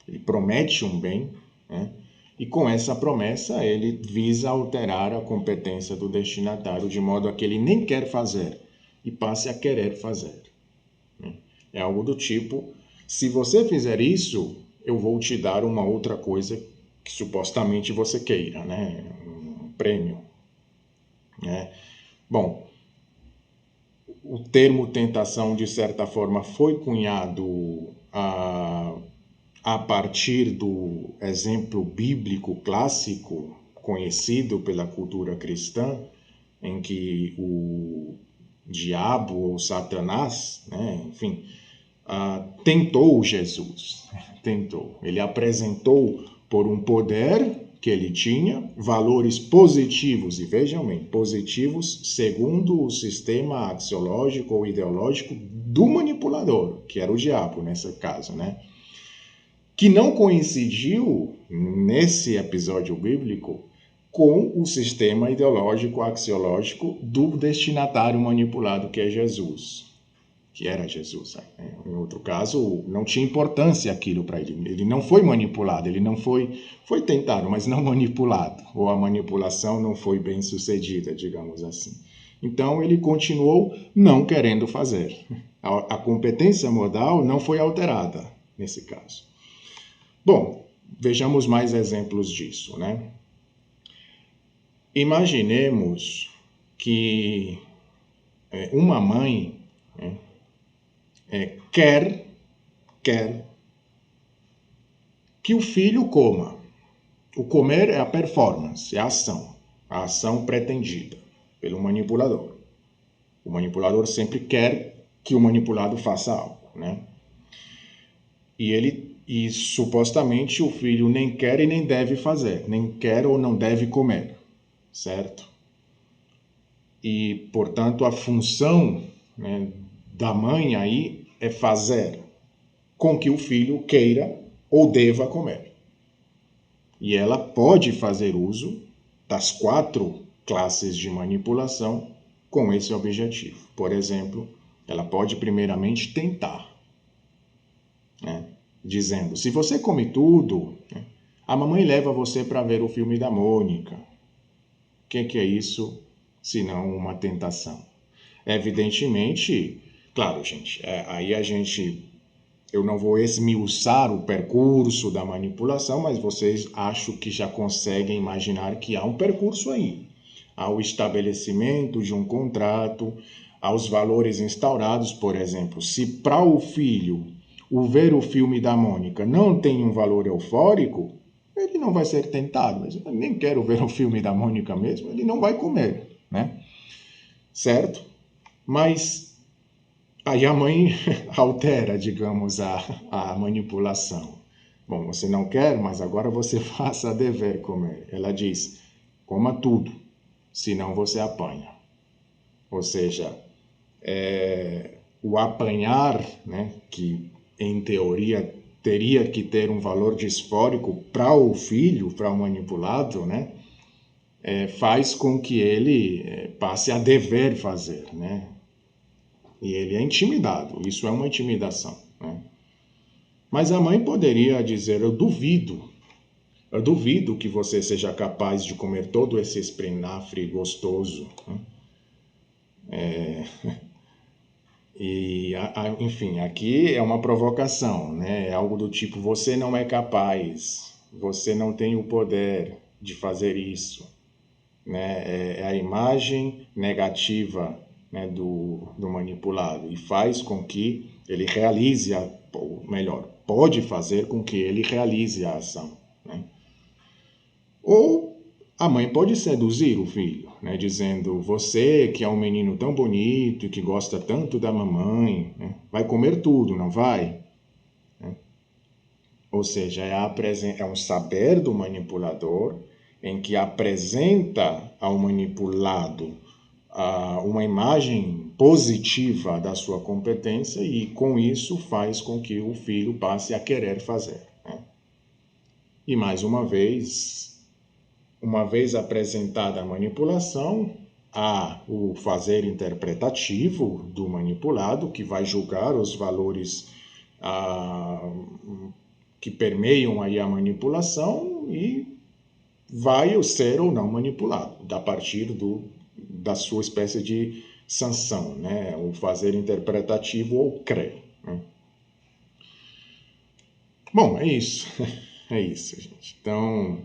ele promete um bem, né? E com essa promessa ele visa alterar a competência do destinatário de modo a que ele nem quer fazer e passe a querer fazer, né? É algo do tipo, se você fizer isso, eu vou te dar uma outra coisa que supostamente você queira, né? Um prêmio, né? Bom, o termo tentação, de certa forma, foi cunhado a partir do exemplo bíblico clássico conhecido pela cultura cristã, em que o diabo ou Satanás, né, enfim, tentou Jesus. Tentou. Ele apresentou por um poder que ele tinha, valores positivos, e vejam bem, positivos segundo o sistema axiológico ou ideológico do manipulador, que era o diabo nesse caso, né? Que não coincidiu, nesse episódio bíblico, com o sistema ideológico axiológico do destinatário manipulado, que é Jesus. Que era Jesus. Em outro caso, não tinha importância aquilo para ele. Ele não foi manipulado, ele não foi tentado, mas não manipulado. Ou a manipulação não foi bem sucedida, digamos assim. Então, ele continuou não querendo fazer. A competência modal não foi alterada, nesse caso. Bom, vejamos mais exemplos disso, né? Imaginemos que uma mãe, né, quer que o filho coma. O comer é a performance, é a ação pretendida pelo manipulador. O manipulador sempre quer que o manipulado faça algo, né? E supostamente o filho nem quer e nem deve fazer, nem quer ou não deve comer, certo? E, portanto, a função, né, da mãe aí é fazer com que o filho queira ou deva comer. E ela pode fazer uso das 4 classes de manipulação com esse objetivo. Por exemplo, ela pode primeiramente tentar, né, dizendo, se você come tudo, né, a mamãe leva você para ver o filme da Mônica. O que é isso, senão uma tentação? Evidentemente, claro, gente, aí eu não vou esmiuçar o percurso da manipulação, mas vocês acho que já conseguem imaginar que há um percurso aí. Há o estabelecimento de um contrato, há os valores instaurados, por exemplo, se para o filho o ver o filme da Mônica não tem um valor eufórico, ele não vai ser tentado, mas eu nem quero ver o filme da Mônica mesmo, ele não vai comer, né? Certo? Mas aí a mãe altera, digamos, a manipulação. Bom, você não quer, mas agora você faça dever comer. Ela diz, coma tudo, senão você apanha. Ou seja, o apanhar, né, que em teoria teria que ter um valor disfórico para o filho, para o manipulado, né, faz com que ele passe a dever fazer, né? E ele é intimidado, isso é uma intimidação, né? Mas a mãe poderia dizer, eu duvido que você seja capaz de comer todo esse espinafre gostoso, né? E, enfim, aqui é uma provocação, né? É algo do tipo, você não é capaz, você não tem o poder de fazer isso, né? É a imagem negativa, né, do manipulado e faz com que ele realize, ou melhor, pode fazer com que ele realize a ação, né? Ou a mãe pode seduzir o filho, né, dizendo, você que é um menino tão bonito e que gosta tanto da mamãe, né, vai comer tudo, não vai? Né? Ou seja, é um saber do manipulador em que apresenta ao manipulado uma imagem positiva da sua competência e com isso faz com que o filho passe a querer fazer, né? E mais uma vez, uma vez apresentada a manipulação, há o fazer interpretativo do manipulado, que vai julgar os valores que permeiam aí a manipulação e vai ser ou não manipulado, a partir da sua espécie de sanção, né? O fazer interpretativo ou crer. Né? Bom, é isso. É isso, gente. Então,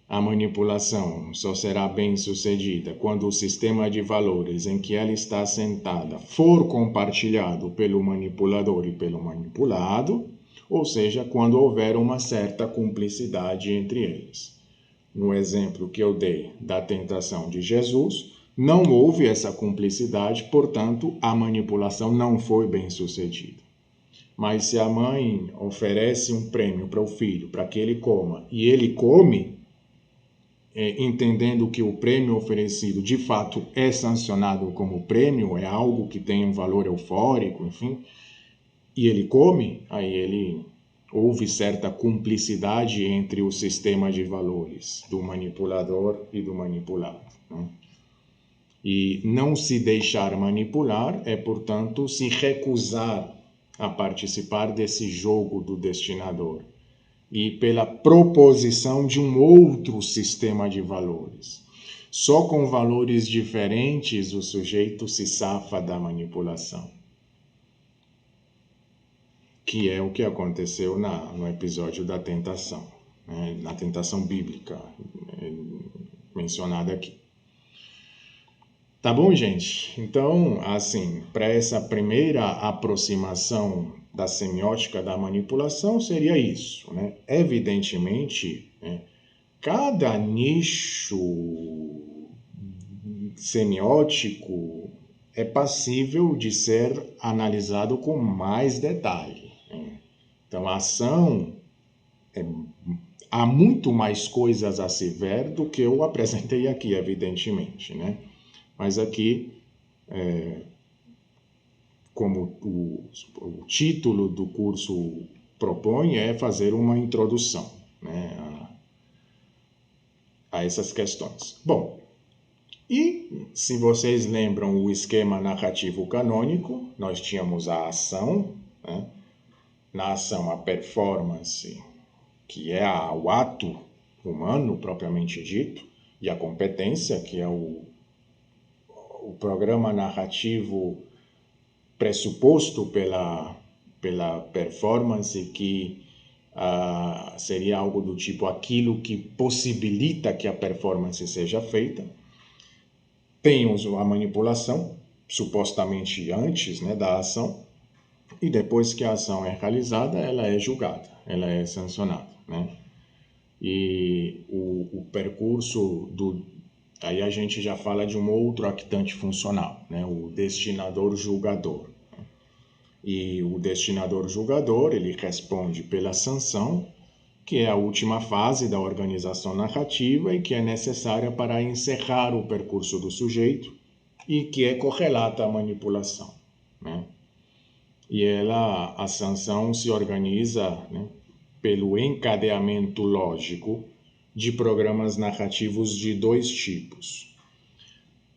a manipulação só será bem sucedida quando o sistema de valores em que ela está assentada for compartilhado pelo manipulador e pelo manipulado, ou seja, quando houver uma certa cumplicidade entre eles. No exemplo que eu dei da tentação de Jesus, não houve essa cumplicidade, portanto, a manipulação não foi bem sucedida. Mas se a mãe oferece um prêmio para o filho, para que ele coma, e ele come, entendendo que o prêmio oferecido de fato é sancionado como prêmio, é algo que tem um valor eufórico, enfim, e ele come, aí houve certa cumplicidade entre o sistema de valores do manipulador e do manipulado. Né? E não se deixar manipular é, portanto, se recusar a participar desse jogo do destinador e pela proposição de um outro sistema de valores. Só com valores diferentes o sujeito se safa da manipulação, que é o que aconteceu no episódio da tentação, né? Na tentação bíblica mencionada aqui. Tá bom, gente? Então, assim, para essa primeira aproximação da semiótica da manipulação seria isso, né? Evidentemente, né, cada nicho semiótico é passível de ser analisado com mais detalhe. Né? Então, a ação, há muito mais coisas a se ver do que eu apresentei aqui, evidentemente, né? Mas aqui, como o título do curso propõe, é fazer uma introdução, né, a essas questões. Bom, e se vocês lembram o esquema narrativo canônico, nós tínhamos a ação, né? Na ação a performance, que é o ato humano propriamente dito, e a competência, que é o programa narrativo pressuposto pela performance, que seria algo do tipo aquilo que possibilita que a performance seja feita. Temos a manipulação, supostamente antes, né, da ação, e depois que a ação é realizada, ela é julgada, ela é sancionada. Né? E o percurso aí a gente já fala de um outro actante funcional, né? O destinador-julgador. E o destinador-julgador, ele responde pela sanção, que é a última fase da organização narrativa e que é necessária para encerrar o percurso do sujeito e que é correlata à manipulação. Né? E a sanção se organiza, né, pelo encadeamento lógico de programas narrativos de dois tipos.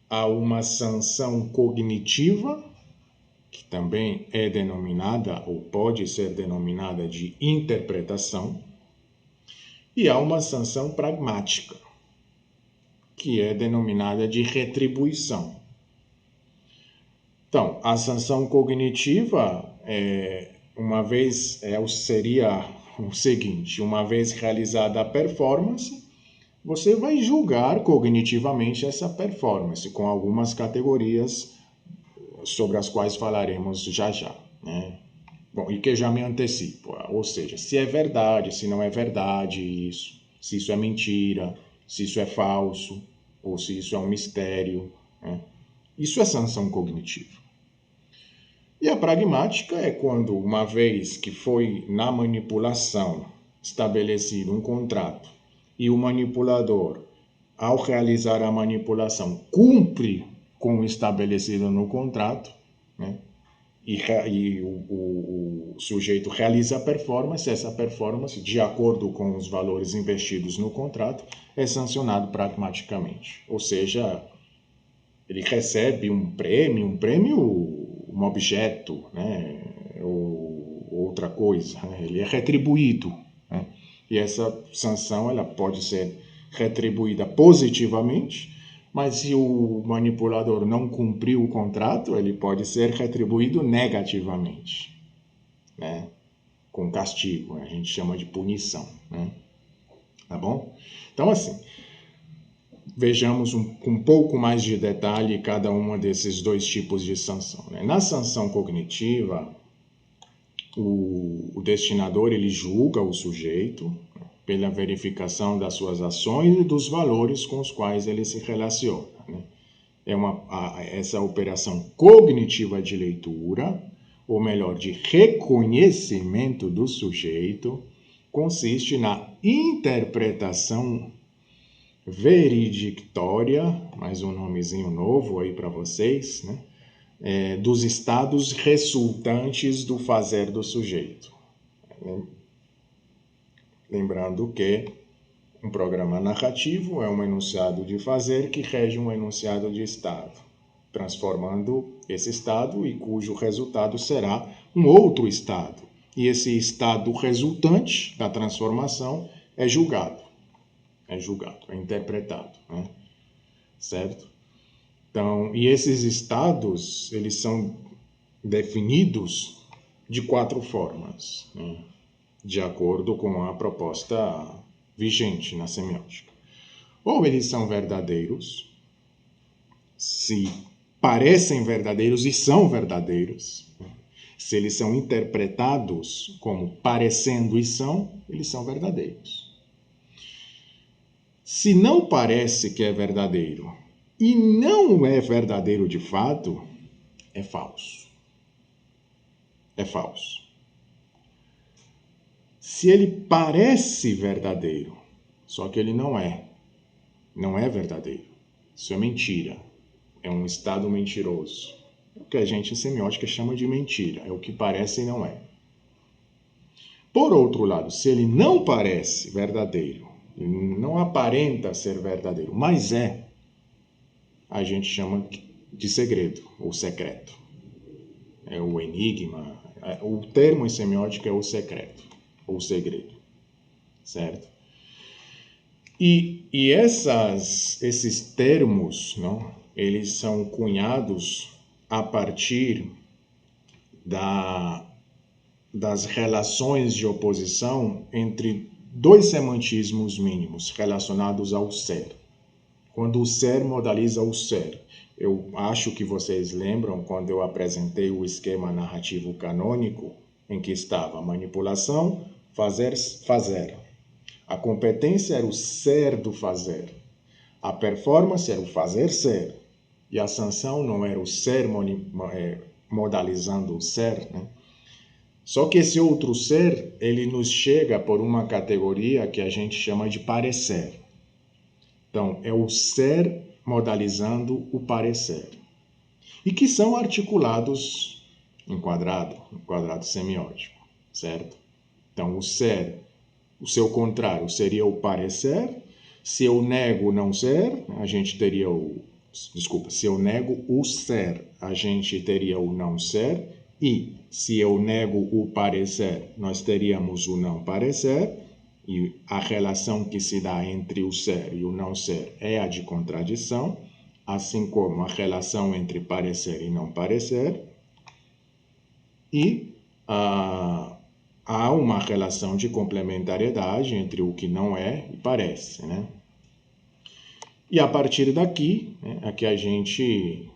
Há uma sanção cognitiva, que também é denominada ou pode ser denominada de interpretação, e há uma sanção pragmática, que é denominada de retribuição. Então, a sanção cognitiva, seria o seguinte: uma vez realizada a performance, você vai julgar cognitivamente essa performance, com algumas categorias sobre as quais falaremos já já, né? Bom, e que já me antecipo, ou seja, se é verdade, se não é verdade isso, se isso é mentira, se isso é falso, ou se isso é um mistério, né? Isso é sanção cognitiva. E a pragmática é quando, uma vez que foi na manipulação estabelecido um contrato e o manipulador, ao realizar a manipulação, cumpre com o estabelecido no contrato, né? e o sujeito realiza a performance, essa performance, de acordo com os valores investidos no contrato, é sancionado pragmaticamente. Ou seja, ele recebe um prêmio, um objeto, né, ou outra coisa, né, ele é retribuído, né, e essa sanção ela pode ser retribuída positivamente, mas se o manipulador não cumpriu o contrato, ele pode ser retribuído negativamente, né, com castigo, né, a gente chama de punição, né, tá bom? Então, assim, vejamos com um pouco mais de detalhe cada uma desses dois tipos de sanção, né? Na sanção cognitiva, o destinador ele julga o sujeito pela verificação das suas ações e dos valores com os quais ele se relaciona, né? Essa operação cognitiva de leitura, ou melhor, de reconhecimento do sujeito, consiste na interpretação veredictória, mais um nomezinho novo aí para vocês, né? Dos estados resultantes do fazer do sujeito. Lembrando que um programa narrativo é um enunciado de fazer que rege um enunciado de estado, transformando esse estado e cujo resultado será um outro estado. E esse estado resultante da transformação é julgado, é interpretado, né? Certo? Então, e esses estados, eles são definidos de 4 formas, né, de acordo com a proposta vigente na semiótica. Ou eles são verdadeiros, se parecem verdadeiros e são verdadeiros. Se eles são interpretados como parecendo e são, eles são verdadeiros. Se não parece que é verdadeiro e não é verdadeiro de fato, é falso. É falso. Se ele parece verdadeiro, só que ele não é verdadeiro. Isso é mentira. É um estado mentiroso. O que a gente em semiótica chama de mentira. É o que parece e não é. Por outro lado, se ele não parece verdadeiro, não aparenta ser verdadeiro, mas é, a gente chama de segredo ou secreto. É o enigma. O termo em semiótica é o secreto ou segredo, certo? E esses termos, não, eles são cunhados a partir das relações de oposição entre 2 semantismos mínimos relacionados ao ser. Quando o ser modaliza o ser, eu acho que vocês lembram quando eu apresentei o esquema narrativo canônico, em que estava manipulação, fazer. A competência era o ser do fazer. A performance era o fazer ser. E a sanção não era o ser modalizando o ser, né? Só que esse outro ser, ele nos chega por uma categoria que a gente chama de parecer. Então, é o ser modalizando o parecer. E que são articulados em quadrado semiótico, certo? Então, o ser, o seu contrário seria o parecer. Se eu nego o não ser, a gente teria se eu nego o ser, a gente teria o não ser. E se eu nego o parecer, nós teríamos o não parecer. E a relação que se dá entre o ser e o não ser é a de contradição, assim como a relação entre parecer e não parecer. E há uma relação de complementariedade entre o que não é e parece, né? E a partir daqui, né, aqui a gente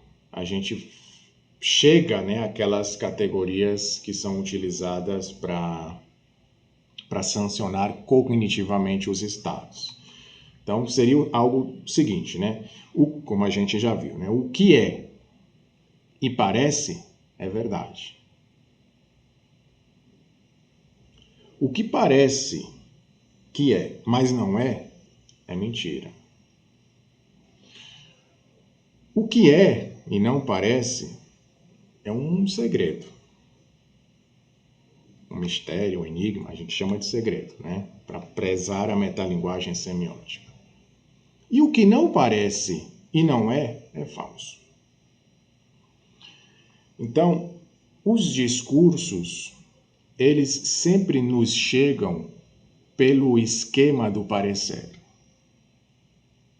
chega, né, àquelas categorias que são utilizadas para sancionar cognitivamente os estados. Então, seria algo seguinte, né? Como a gente já viu, né? O que é e parece é verdade. O que parece que é, mas não é mentira. O que é e não parece é um segredo. um mistério, um enigma, a gente chama de segredo, né? Para prezar a metalinguagem semiótica. E o que não parece e não é falso. Então, os discursos, eles sempre nos chegam pelo esquema do parecer.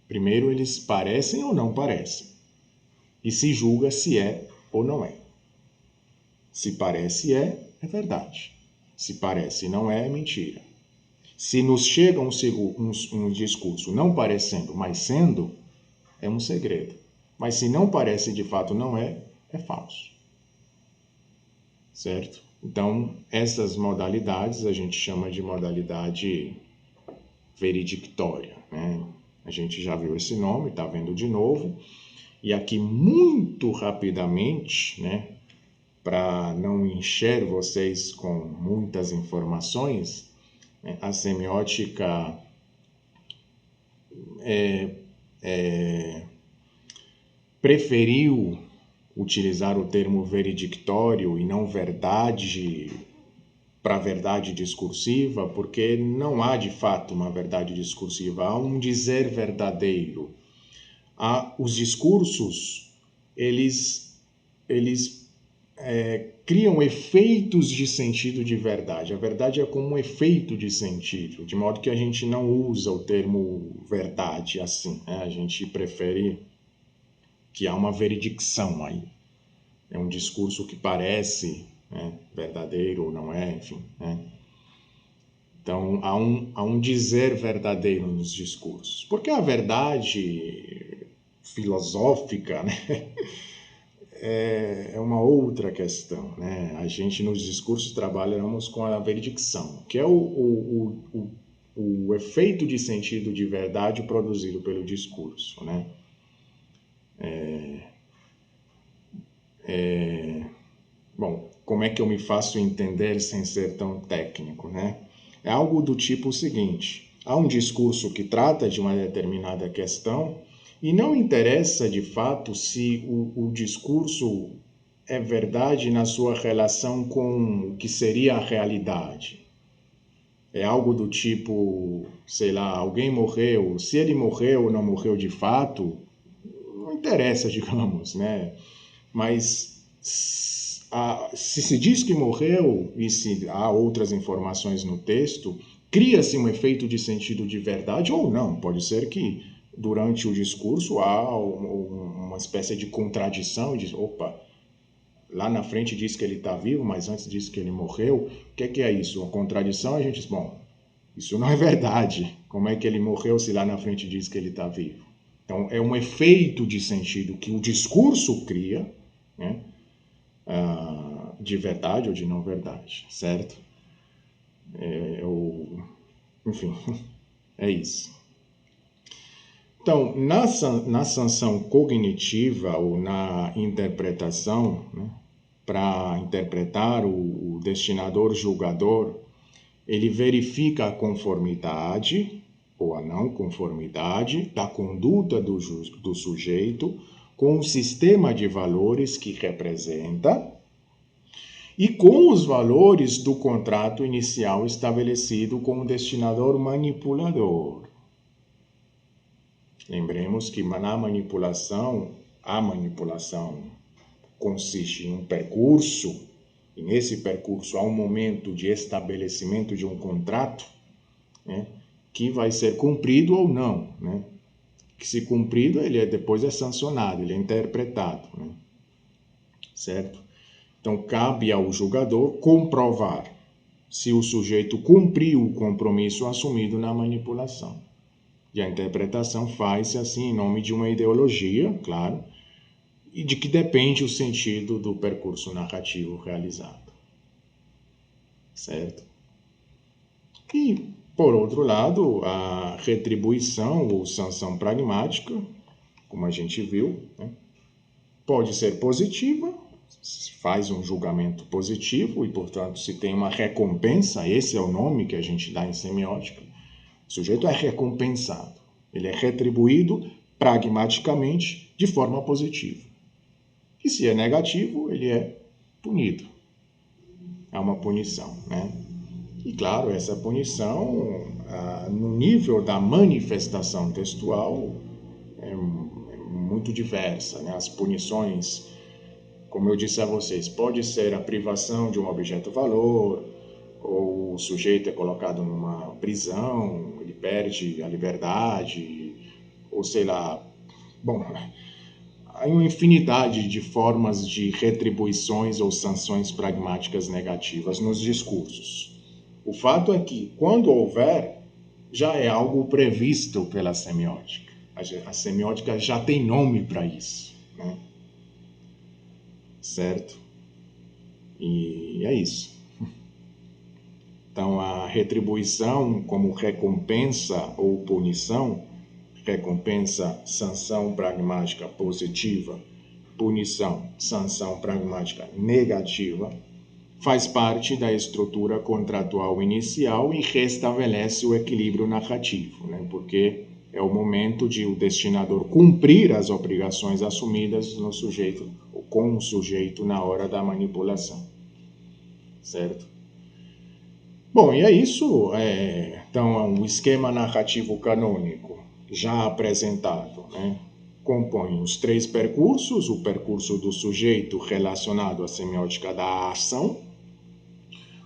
Primeiro, eles parecem ou não parecem. E se julga se é ou não é. Se parece é verdade. Se parece não é mentira. Se nos chega um discurso não parecendo, mas sendo, é um segredo. Mas se não parece de fato não é falso. Certo? Então, essas modalidades a gente chama de modalidade veredictória, né? A gente já viu esse nome, está vendo de novo. E aqui, muito rapidamente, né, para não encher vocês com muitas informações, né, a semiótica preferiu utilizar o termo veredictório e não verdade para verdade discursiva, porque não há de fato uma verdade discursiva, há um dizer verdadeiro. Os discursos, eles criam efeitos de sentido de verdade. A verdade é como um efeito de sentido, de modo que a gente não usa o termo verdade assim, né? A gente prefere que há uma veredicção aí. É um discurso que parece, né, verdadeiro ou não é, enfim, né? Então, há um dizer verdadeiro nos discursos. Porque a verdade filosófica, né, é uma outra questão, né? A gente, nos discursos, trabalhamos com a veredicção, que é o efeito de sentido de verdade produzido pelo discurso, né? Bom, como é que eu me faço entender sem ser tão técnico, né? É algo do tipo o seguinte: há um discurso que trata de uma determinada questão e não interessa de fato se o discurso é verdade na sua relação com o que seria a realidade. É algo do tipo, sei lá, alguém morreu, se ele morreu ou não morreu de fato, não interessa, digamos, né? Mas se diz que morreu e se há outras informações no texto, cria-se um efeito de sentido de verdade ou não. Pode ser que durante o discurso há uma espécie de contradição, diz, opa, lá na frente diz que ele está vivo, mas antes diz que ele morreu. O que é isso? A contradição, a gente diz, bom, isso não é verdade. Como é que ele morreu se lá na frente diz que ele está vivo? Então, é um efeito de sentido que o discurso cria, né? De verdade ou de não verdade, certo? Enfim, é isso. Então, na sanção cognitiva ou na interpretação, né, para interpretar o destinador julgador, ele verifica a conformidade ou a não conformidade da conduta do sujeito com o sistema de valores que representa e com os valores do contrato inicial estabelecido com o destinador manipulador. Lembremos que na manipulação, a manipulação consiste em um percurso, e nesse percurso há um momento de estabelecimento de um contrato, né, que vai ser cumprido ou não, né? Que se cumprido, ele depois é sancionado, ele é interpretado, né? Certo? Então, cabe ao julgador comprovar se o sujeito cumpriu o compromisso assumido na manipulação. E a interpretação faz-se assim em nome de uma ideologia, claro, e de que depende o sentido do percurso narrativo realizado. Certo? E, por outro lado, a retribuição ou sanção pragmática, como a gente viu, né, pode ser positiva, faz um julgamento positivo e, portanto, se tem uma recompensa, esse é o nome que a gente dá em semiótica, o sujeito é recompensado, ele é retribuído pragmaticamente de forma positiva. E se é negativo, ele é punido. é uma punição, né? E claro, essa punição, no nível da manifestação textual, é muito diversa, né? As punições, como eu disse a vocês, pode ser a privação de um objeto-valor, ou o sujeito é colocado numa prisão, ele perde a liberdade, ou sei lá. Bom, há uma infinidade de formas de retribuições ou sanções pragmáticas negativas nos discursos. O fato é que, quando houver, já é algo previsto pela semiótica. A semiótica já tem nome para isso, né? Certo? E é isso. Então, a retribuição como recompensa ou punição, recompensa, sanção pragmática positiva, punição, sanção pragmática negativa, faz parte da estrutura contratual inicial e restabelece o equilíbrio narrativo, né? Porque é o momento de o destinador cumprir as obrigações assumidas no sujeito, ou com o sujeito na hora da manipulação, certo? Bom, e é isso. Então, o esquema narrativo canônico já apresentado, né, compõe os 3 percursos: o percurso do sujeito relacionado à semiótica da ação,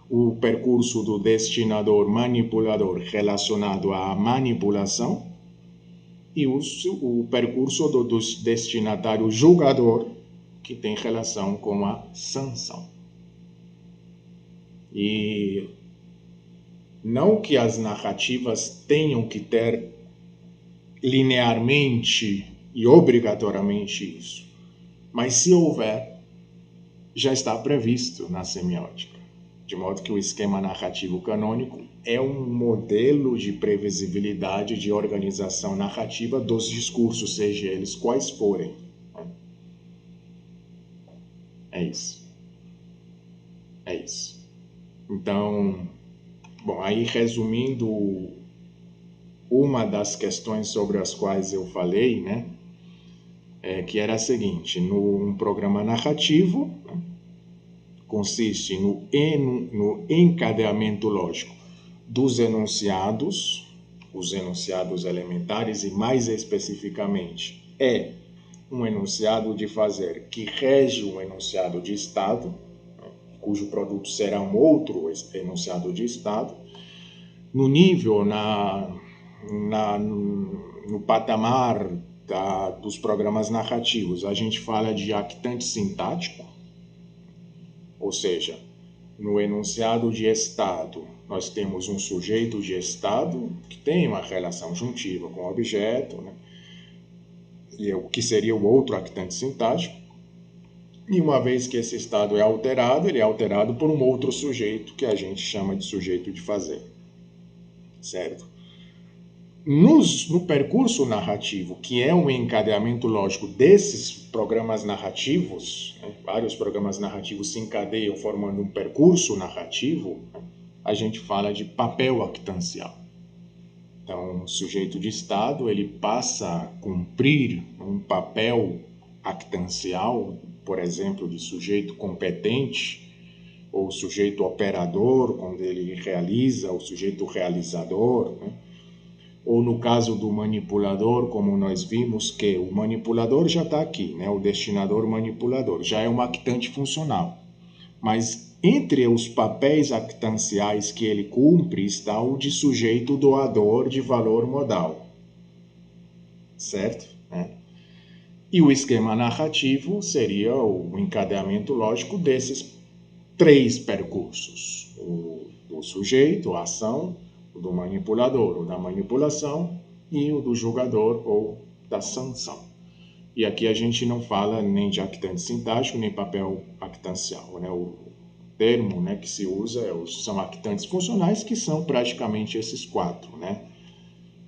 o percurso do destinador manipulador relacionado à manipulação e o percurso do destinatário julgador, que tem relação com a sanção. E não que as narrativas tenham que ter linearmente e obrigatoriamente isso, mas se houver, já está previsto na semiótica. De modo que o esquema narrativo canônico é um modelo de previsibilidade de organização narrativa dos discursos, seja eles quais forem. É isso. É isso. Então, bom, aí resumindo uma das questões sobre as quais eu falei, né, que era a seguinte: num programa narrativo, né, consiste no encadeamento lógico dos enunciados, os enunciados elementares, e mais especificamente é um enunciado de fazer que rege um enunciado de estado, né, cujo produto será um outro enunciado de estado, no nível, no patamar dos programas narrativos. A gente fala de actante sintático, ou seja, no enunciado de estado, nós temos um sujeito de estado que tem uma relação juntiva com o objeto, né? E o que seria o outro actante sintático. E uma vez que esse estado é alterado, ele é alterado por um outro sujeito que a gente chama de sujeito de fazer, certo? No percurso narrativo, que é um encadeamento lógico desses programas narrativos, né, vários programas narrativos se encadeiam formando um percurso narrativo, né, a gente fala de papel actancial. Então, o sujeito de estado, ele passa a cumprir um papel actancial, por exemplo, de sujeito competente, ou sujeito operador, quando ele realiza, o sujeito realizador, né? Ou no caso do manipulador, como nós vimos que o manipulador já está aqui, né? O destinador manipulador, já é um actante funcional. Mas entre os papéis actanciais que ele cumpre está o de sujeito doador de valor modal, certo? E o esquema narrativo seria o encadeamento lógico desses 3 percursos: o do sujeito, a ação, o do manipulador ou da manipulação, e o do julgador ou da sanção. E aqui a gente não fala nem de actante sintático, nem papel actancial, né? O termo, né, que se usa são actantes funcionais, que são praticamente esses 4, né?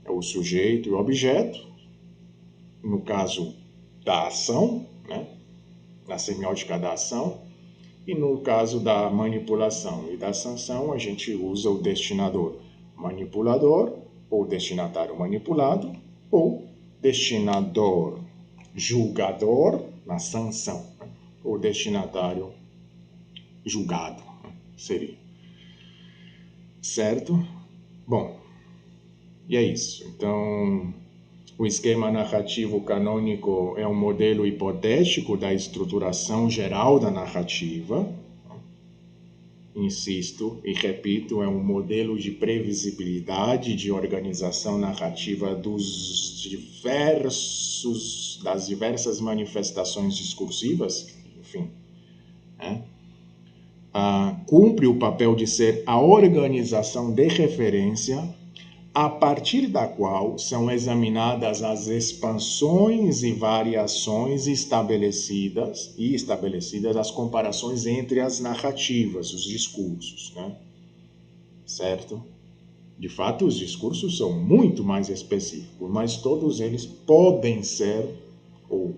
É o sujeito e o objeto, no caso da ação, né? Na semiótica da ação, e no caso da manipulação e da sanção, a gente usa o destinador manipulador, ou destinatário manipulado, ou destinador julgador na sanção, ou destinatário julgado, seria. Certo? Bom, e é isso. Então, o esquema narrativo canônico é um modelo hipotético da estruturação geral da narrativa. Insisto e repito, é um modelo de previsibilidade, de organização narrativa das diversas manifestações discursivas, enfim, né? Cumpre o papel de ser a organização de referência a partir da qual são examinadas as expansões e variações estabelecidas as comparações entre as narrativas, os discursos, né? Certo? De fato, os discursos são muito mais específicos, mas todos eles podem ser, ou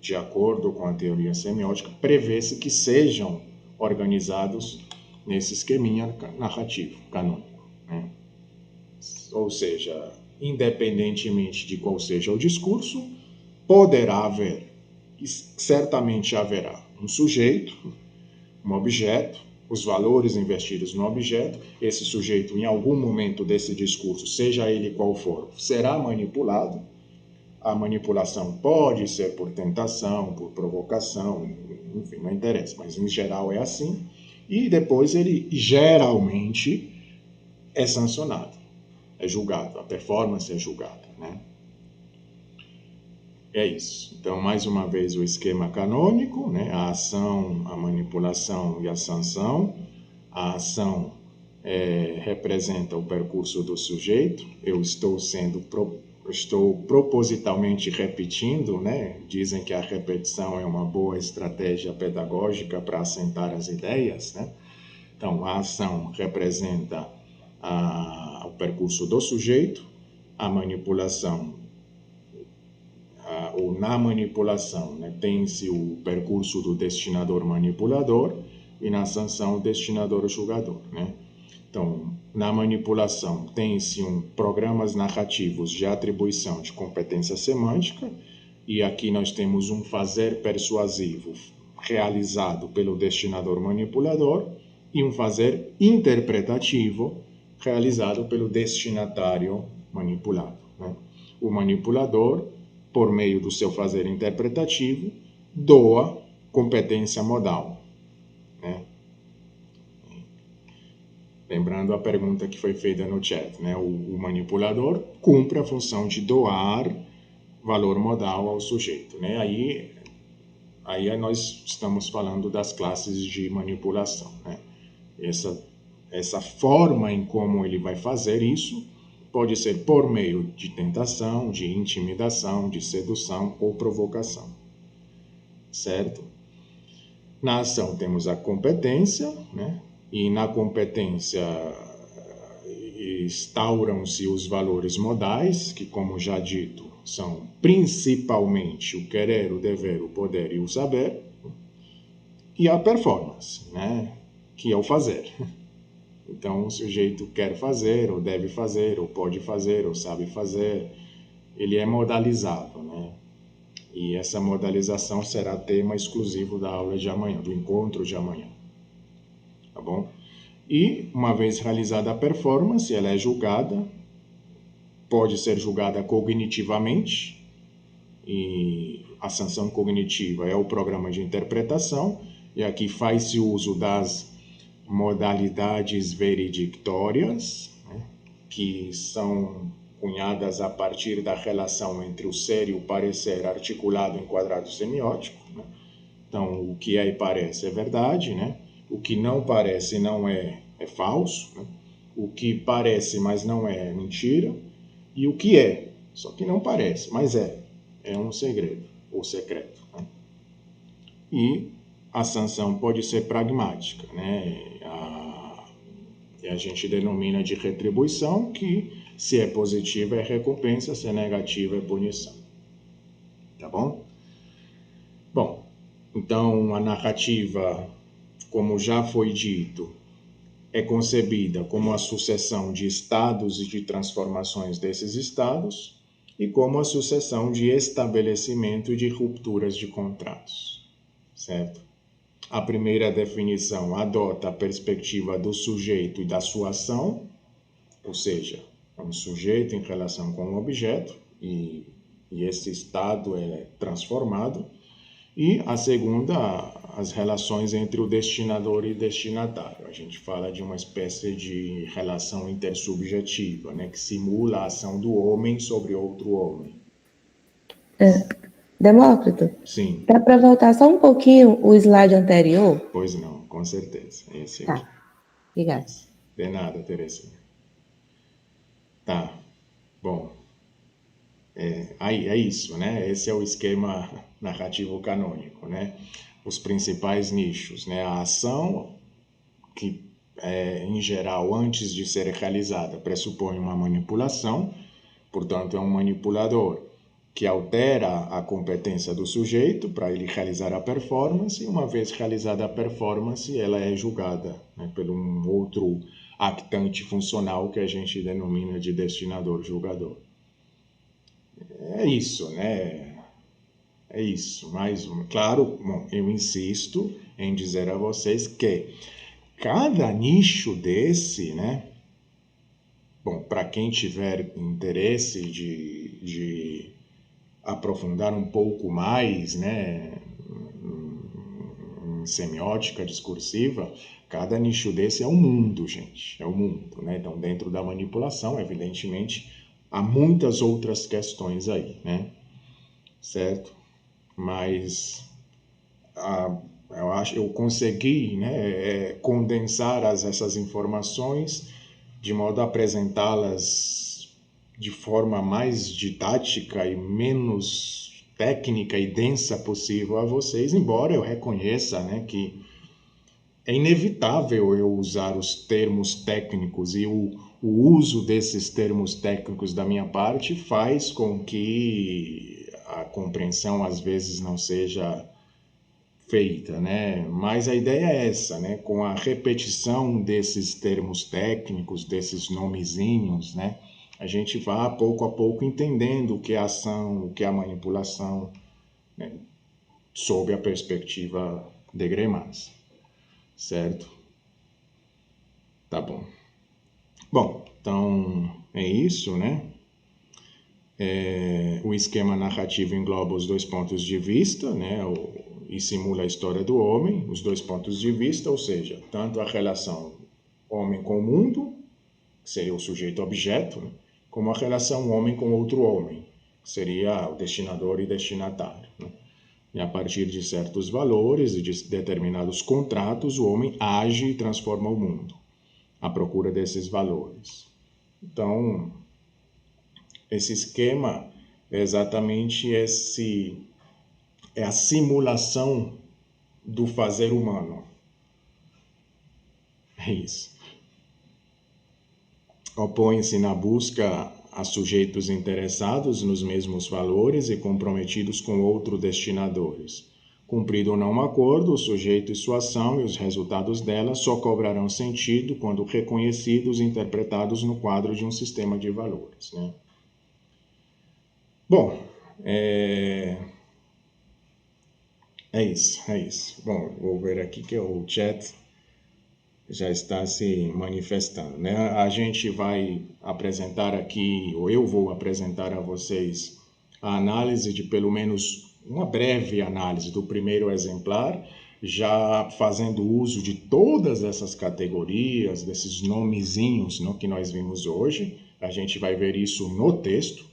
de acordo com a teoria semiótica, prevê-se que sejam organizados nesse esqueminha narrativo, canônico, né? Ou seja, independentemente de qual seja o discurso, poderá haver, e certamente haverá, um sujeito, um objeto, os valores investidos no objeto, esse sujeito, em algum momento desse discurso, seja ele qual for, será manipulado. A manipulação pode ser por tentação, por provocação, enfim, não interessa, mas em geral é assim. E depois ele geralmente é sancionado, é julgado, a performance é julgada, né? É isso. Então, mais uma vez, o esquema canônico, né? A ação, a manipulação e a sanção. A ação representa o percurso do sujeito. Eu estou propositalmente repetindo, né? Dizem que a repetição é uma boa estratégia pedagógica para assentar as ideias, né? Então, a ação representa o percurso do sujeito, a manipulação, ou na manipulação, né, tem-se o percurso do destinador manipulador e na sanção o destinador julgador, né? Então, na manipulação tem-se programas narrativos de atribuição de competência semântica, e aqui nós temos um fazer persuasivo realizado pelo destinador manipulador e um fazer interpretativo realizado pelo destinatário manipulado, né? O manipulador, por meio do seu fazer interpretativo, doa competência modal, né? Lembrando a pergunta que foi feita no chat, né? O manipulador cumpre a função de doar valor modal ao sujeito, né? Aí nós estamos falando das classes de manipulação, né? Essa forma em como ele vai fazer isso pode ser por meio de tentação, de intimidação, de sedução ou provocação, certo? Na ação temos a competência, né? E na competência instauram-se os valores modais, que, como já dito, são principalmente o querer, o dever, o poder e o saber, e a performance, né? Que é o fazer. Então, o sujeito quer fazer, ou deve fazer, ou pode fazer, ou sabe fazer, ele é modalizado, né? E essa modalização será tema exclusivo da aula de amanhã, do encontro de amanhã, tá bom? E, uma vez realizada a performance, ela é julgada, pode ser julgada cognitivamente, e a sanção cognitiva é o programa de interpretação, e aqui faz-se uso das modalidades veredictórias, né, que são cunhadas a partir da relação entre o ser e o parecer articulado em quadrado semiótico, né? Então, o que é e parece é verdade, né? O que não parece não é falso, né? O que parece, mas não é mentira, e o que é, só que não parece, mas é um segredo ou secreto, né? E a sanção pode ser pragmática, né? A gente denomina de retribuição, que se é positiva é recompensa, se é negativa é punição. Tá bom? Bom, então a narrativa, como já foi dito, é concebida como a sucessão de estados e de transformações desses estados e como a sucessão de estabelecimento e de rupturas de contratos, certo? A primeira definição adota a perspectiva do sujeito e da sua ação, ou seja, é um sujeito em relação com um objeto e esse estado é transformado. E a segunda, as relações entre o destinador e destinatário. A gente fala de uma espécie de relação intersubjetiva, né, que simula a ação do homem sobre outro homem. Demócrito, Sim. dá para voltar só um pouquinho o slide anterior? Pois não, com certeza. Esse aqui. Tá, obrigada. De nada, Terezinha. Tá, bom. É isso, né? Esse é o esquema narrativo canônico, né? Os principais nichos, né? A ação, que em geral, antes de ser realizada, pressupõe uma manipulação, portanto, é um manipulador que altera a competência do sujeito para ele realizar a performance, e uma vez realizada a performance, ela é julgada, né, por um outro actante funcional que a gente denomina de destinador-julgador. É isso, né? É isso. Mais um. Claro, bom, eu insisto em dizer a vocês que cada nicho desse, né? Bom, para quem tiver interesse de aprofundar um pouco mais, né, em semiótica discursiva, cada nicho desse é um mundo, gente, é um mundo, né? Então, dentro da manipulação, evidentemente, há muitas outras questões aí, né? Certo? Mas eu consegui, né, condensar essas informações de modo a apresentá-las de forma mais didática e menos técnica e densa possível a vocês, embora eu reconheça, né, que é inevitável eu usar os termos técnicos e o uso desses termos técnicos da minha parte faz com que a compreensão às vezes não seja feita, né? Mas a ideia é essa, né? Com a repetição desses termos técnicos, desses nomezinhos, né? A gente vai pouco a pouco entendendo o que é a ação, o que é a manipulação, né? Sob a perspectiva de Greimas, certo? Tá bom. Bom, então é isso, né? O esquema narrativo engloba os dois pontos de vista, né? E simula a história do homem, os dois pontos de vista, ou seja, tanto a relação homem com o mundo, que seria o sujeito-objeto, né? Como a relação homem com outro homem, que seria o destinador e destinatário, né? E a partir de certos valores e de determinados contratos, o homem age e transforma o mundo, à procura desses valores. Então, esse esquema é exatamente é a simulação do fazer humano. É isso. Opõe-se na busca a sujeitos interessados nos mesmos valores e comprometidos com outros destinadores. Cumprido ou não um acordo, o sujeito e sua ação e os resultados dela só cobrarão sentido quando reconhecidos e interpretados no quadro de um sistema de valores, né? Bom, é isso. Bom, vou ver aqui que o chat já está se manifestando, né? A gente vai apresentar aqui, ou eu vou apresentar a vocês a análise de pelo menos uma breve análise do primeiro exemplar, já fazendo uso de todas essas categorias, desses nomezinhos, que nós vimos hoje. A gente vai ver isso no texto.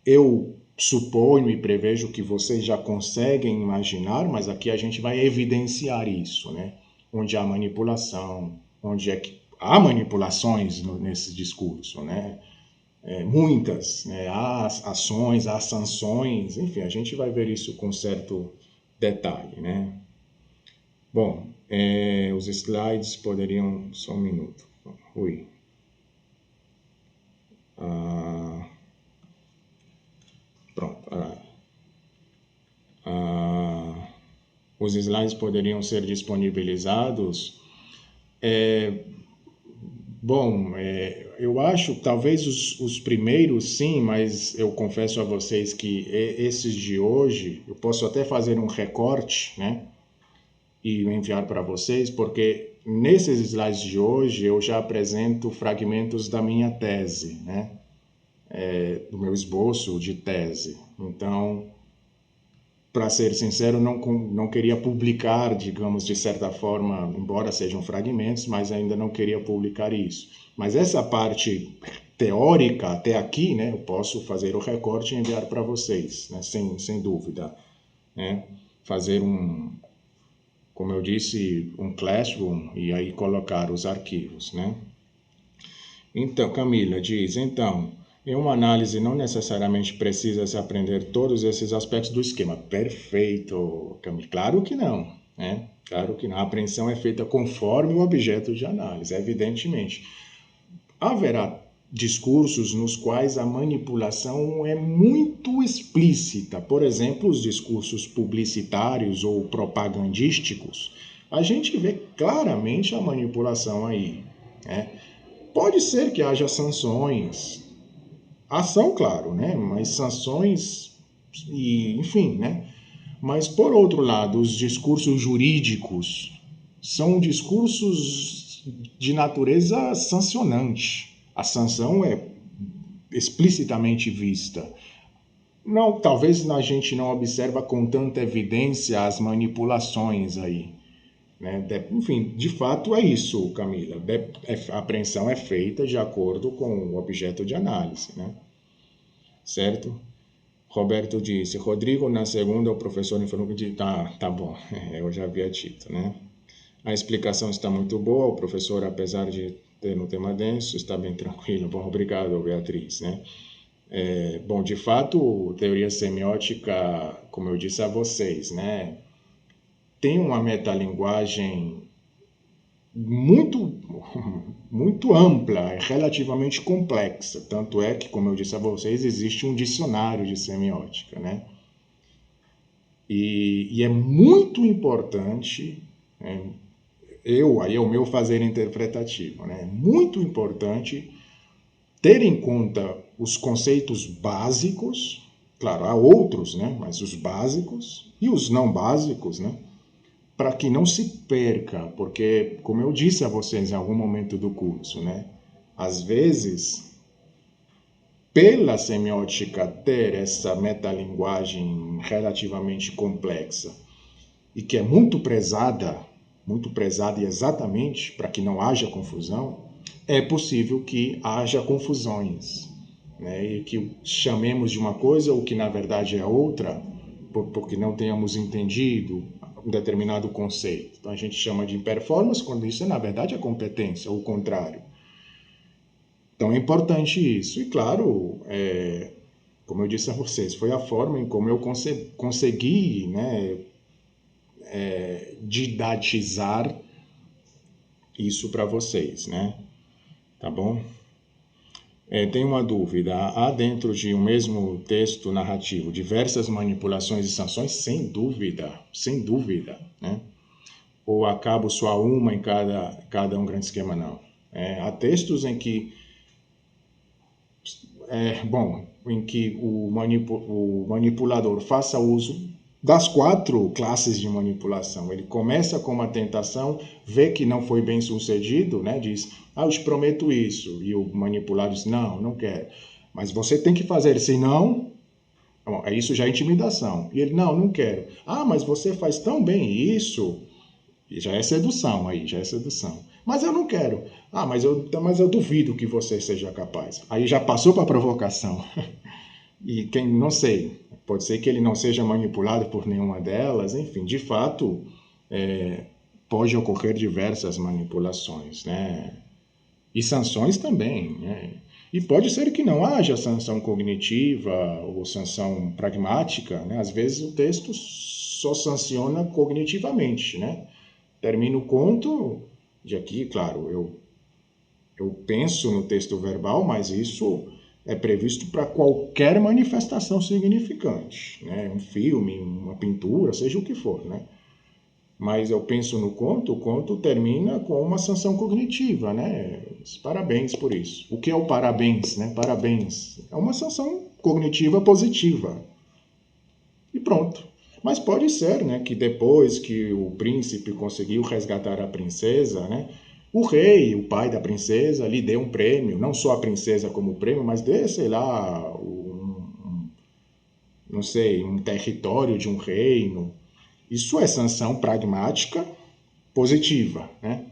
Eu suponho e prevejo que vocês já conseguem imaginar, mas aqui a gente vai evidenciar isso, né? Onde há manipulação, onde é que há manipulações nesse discurso, né? Muitas, né? Há ações, há sanções, enfim, a gente vai ver isso com certo detalhe, né? Bom, os slides poderiam... Só um minuto. Oi. Pronto. Os slides poderiam ser disponibilizados. Bom, eu acho, talvez os primeiros sim, mas eu confesso a vocês que esses de hoje, eu posso até fazer um recorte, né? e enviar para vocês, porque nesses slides de hoje eu já apresento fragmentos da minha tese, né? Do meu esboço de tese. Então, para ser sincero, não queria publicar, digamos, de certa forma, embora sejam fragmentos, mas ainda não queria publicar isso. Mas essa parte teórica, até aqui, né, eu posso fazer o recorte e enviar para vocês, né, sem dúvida. Né? Fazer como eu disse, um Classroom e aí colocar os arquivos. Né? Então, Camila diz, então, em uma análise não necessariamente precisa-se aprender todos esses aspectos do esquema. Perfeito, Camila. Claro que não, né? Claro que não. A apreensão é feita conforme o objeto de análise, evidentemente. Haverá discursos nos quais a manipulação é muito explícita. Por exemplo, os discursos publicitários ou propagandísticos. A gente vê claramente a manipulação aí, né? Pode ser que haja sanções, ação, claro, né? Mas sanções e, enfim, né? Mas por outro lado, os discursos jurídicos são discursos de natureza sancionante. A sanção é explicitamente vista. Não, talvez a gente não observa com tanta evidência as manipulações aí. Né? Enfim, de fato é isso, Camila. A apreensão é feita de acordo com o objeto de análise, né? Certo? Roberto disse, Rodrigo, na segunda o professor informou que tá bom, eu já havia dito, né? A explicação está muito boa, o professor, apesar de ter um tema denso, está bem tranquilo. Bom, obrigado, Beatriz, né? Bom, de fato, teoria semiótica, como eu disse a vocês, né? Tem uma metalinguagem muito, muito ampla, é relativamente complexa. Tanto é que, como eu disse a vocês, existe um dicionário de semiótica, né? E é muito importante, né? Aí é o meu fazer interpretativo, né? É muito importante ter em conta os conceitos básicos, claro, há outros, né? Mas os básicos e os não básicos, né? Para que não se perca, porque, como eu disse a vocês em algum momento do curso, né? Às vezes, pela semiótica ter essa metalinguagem relativamente complexa e que é muito prezada exatamente para que não haja confusão, é possível que haja confusões, né? E que chamemos de uma coisa o que na verdade é outra, porque não tenhamos entendido um determinado conceito. Então a gente chama de performance quando isso na verdade é competência, ou o contrário. Então é importante isso. E claro, como eu disse a vocês, foi a forma em como eu consegui, né, didatizar isso para vocês, né? Tá bom? Tem uma dúvida. Há dentro de um mesmo texto narrativo diversas manipulações e sanções? Sem dúvida, né? Ou acabo só uma em cada um grande esquema? Não. Há textos em que, em que o manipulador faça uso das 4 classes de manipulação. Ele começa com uma tentação, vê que não foi bem sucedido, né? Diz, eu te prometo isso. E o manipulado diz, não quero. Mas você tem que fazer, senão... Bom, isso já é intimidação. E ele, não quero. Mas você faz tão bem isso... E já é sedução aí, já é sedução. Mas eu não quero. Mas eu duvido que você seja capaz. Aí já passou para a provocação. E não sei, pode ser que ele não seja manipulado por nenhuma delas. Enfim, de fato, pode ocorrer diversas manipulações, né? E sanções também, né? E pode ser que não haja sanção cognitiva ou sanção pragmática, né? Às vezes o texto só sanciona cognitivamente, né? Termino o conto, de aqui, claro, eu penso no texto verbal, mas isso é previsto para qualquer manifestação significante, né? Um filme, uma pintura, seja o que for, né? Mas eu penso no conto, o conto termina com uma sanção cognitiva, né? Parabéns por isso. O que é o parabéns, né? Parabéns. É uma sanção cognitiva positiva. E pronto. Mas pode ser, né, que depois que o príncipe conseguiu resgatar a princesa, né, o rei, o pai da princesa, lhe deu um prêmio, não só a princesa como prêmio, mas dê, sei lá, não sei, um território de um reino. Isso é sanção pragmática positiva, né?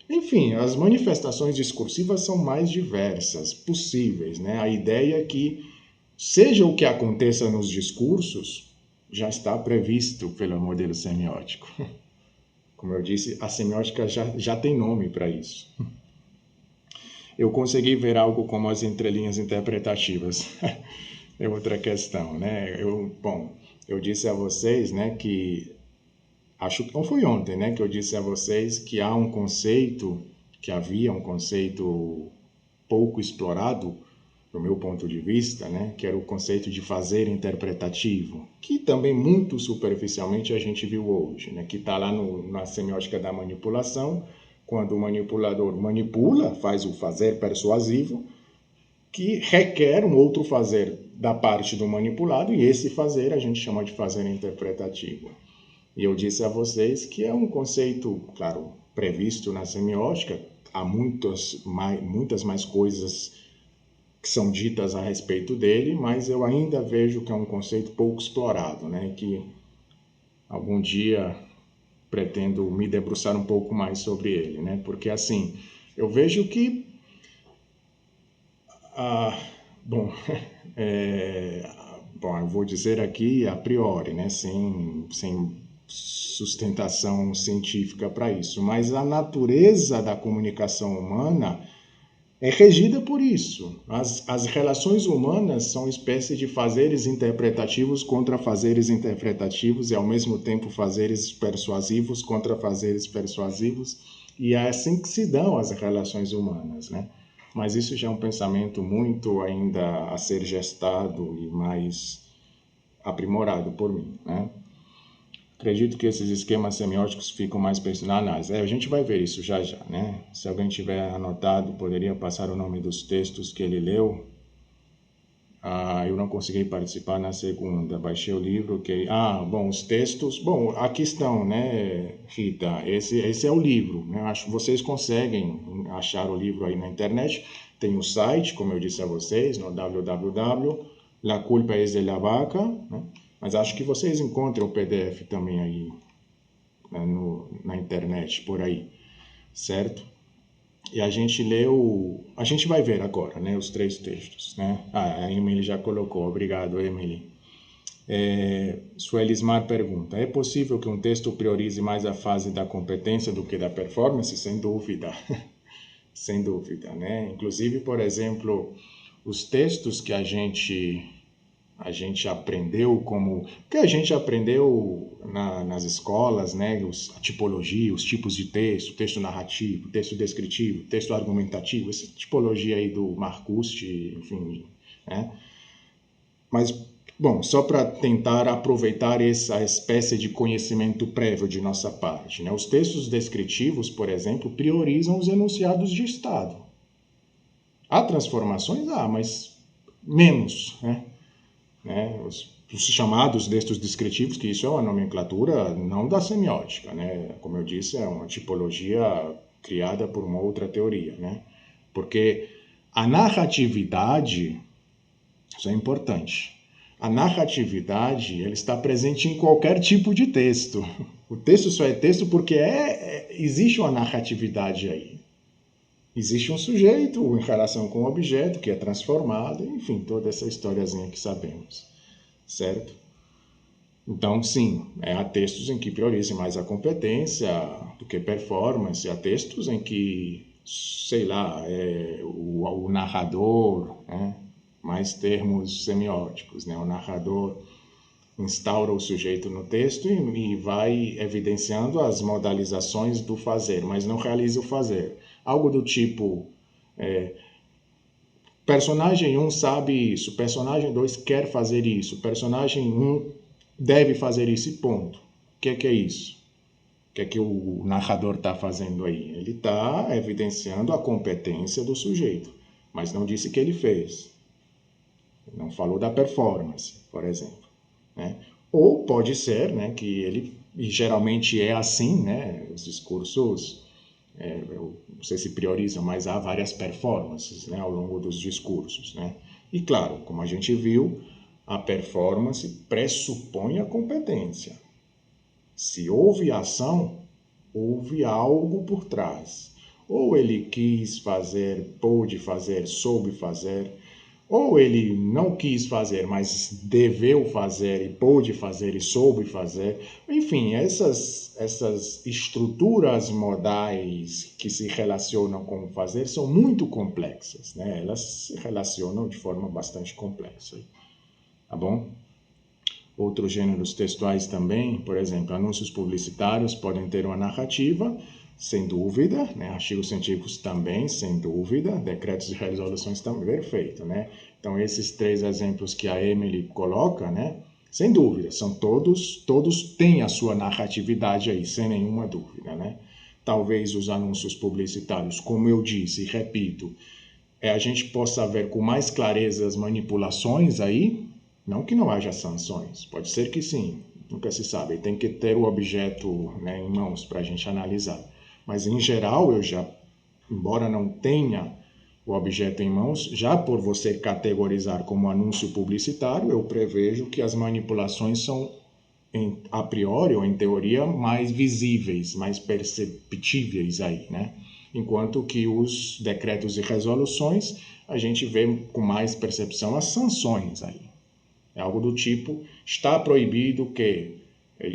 Enfim, as manifestações discursivas são mais diversas possíveis, né? A ideia é que, seja o que aconteça nos discursos, já está previsto pelo modelo semiótico. Como eu disse, a semiótica já tem nome para isso. Eu consegui ver algo como as entrelinhas interpretativas. É outra questão, né? Eu disse a vocês, né, que acho que não foi ontem, né, que eu disse a vocês que havia um conceito pouco explorado, do meu ponto de vista, né, que era o conceito de fazer interpretativo, que também muito superficialmente a gente viu hoje, né, que está lá na semiótica da manipulação, quando o manipulador manipula, faz o fazer persuasivo, que requer um outro fazer da parte do manipulado, e esse fazer a gente chama de fazer interpretativo. E eu disse a vocês que é um conceito, claro, previsto na semiótica, há muitas mais coisas que são ditas a respeito dele, mas eu ainda vejo que é um conceito pouco explorado, né? Que algum dia pretendo me debruçar um pouco mais sobre ele, né? Porque assim, eu vejo que, bom, bom, eu vou dizer aqui a priori, né? Sem sustentação científica para isso, mas a natureza da comunicação humana é regida por isso. As relações humanas são espécie de fazeres interpretativos contra fazeres interpretativos e, ao mesmo tempo, fazeres persuasivos contra fazeres persuasivos. E é assim que se dão as relações humanas, né? Mas isso já é um pensamento muito ainda a ser gestado e mais aprimorado por mim, né? Acredito que esses esquemas semióticos ficam mais personalizados. A gente vai ver isso já já, né? Se alguém tiver anotado, poderia passar o nome dos textos que ele leu. Eu não consegui participar na segunda, baixei o livro. Bom, os textos. Bom, aqui estão, né, Rita? Esse é o livro, né? Acho que vocês conseguem achar o livro aí na internet. Tem o site, como eu disse a vocês, no www. La culpa es de la vaca, né? Mas acho que vocês encontram o PDF também aí, né, na internet, por aí, certo? E a gente vai ver agora, né, os 3 textos, né? A Emily já colocou, obrigado, Emily. Suelismar pergunta, é possível que um texto priorize mais a fase da competência do que da performance? Sem dúvida, sem dúvida, né? Inclusive, por exemplo, os textos que a gente aprendeu que a gente aprendeu nas escolas, né? A tipologia, os tipos de texto narrativo, texto descritivo, texto argumentativo, essa tipologia aí do Marcuse, enfim, né? Mas, bom, só para tentar aproveitar essa espécie de conhecimento prévio de nossa parte, né? Os textos descritivos, por exemplo, priorizam os enunciados de estado. Há transformações? Mas menos, né? Os chamados textos descritivos, que isso é uma nomenclatura não da semiótica, né? Como eu disse, é uma tipologia criada por uma outra teoria, né? Porque a narratividade, isso é importante, a narratividade ela está presente em qualquer tipo de texto. O texto só é texto porque existe uma narratividade aí. Existe um sujeito em relação com o objeto que é transformado, enfim, toda essa historiazinha que sabemos, certo? Então, sim, há textos em que priorize mais a competência do que performance, há textos em que, sei lá, o narrador, né? Mais termos semióticos, né? O narrador instaura o sujeito no texto e vai evidenciando as modalizações do fazer, mas não realiza o fazer. Algo do tipo, personagem 1 sabe isso, personagem 2 quer fazer isso, personagem 1 deve fazer isso e ponto. O que é isso? O que é que o narrador está fazendo aí? Ele está evidenciando a competência do sujeito, mas não disse que ele fez. Não falou da performance, por exemplo, né? Ou pode ser, né, que ele, e geralmente é assim, né, os discursos, você se prioriza, mas há várias performances, né, ao longo dos discursos, né. E claro, como a gente viu, a performance pressupõe a competência. Se houve ação, houve algo por trás. Ou ele quis fazer, pôde fazer, soube fazer, ou ele não quis fazer, mas deveu fazer e pôde fazer e soube fazer. Enfim, essas estruturas modais que se relacionam com o fazer são muito complexas, né? Elas se relacionam de forma bastante complexa, tá bom? Outros gêneros textuais também, por exemplo, anúncios publicitários podem ter uma narrativa, sem dúvida, né? Artigos científicos também, sem dúvida, decretos e resoluções também, perfeito, né? Então, esses 3 exemplos que a Emily coloca, né? Sem dúvida, são todos têm a sua narratividade aí, sem nenhuma dúvida, né? Talvez os anúncios publicitários, como eu disse e repito, a gente possa ver com mais clareza as manipulações aí, não que não haja sanções, pode ser que sim, nunca se sabe, tem que ter o objeto, né, em mãos para a gente analisar. Mas em geral, embora não tenha o objeto em mãos, já por você categorizar como anúncio publicitário, eu prevejo que as manipulações são, a priori ou em teoria, mais visíveis, mais perceptíveis aí, né? Enquanto que os decretos e resoluções, a gente vê com mais percepção as sanções aí. É algo do tipo, está proibido que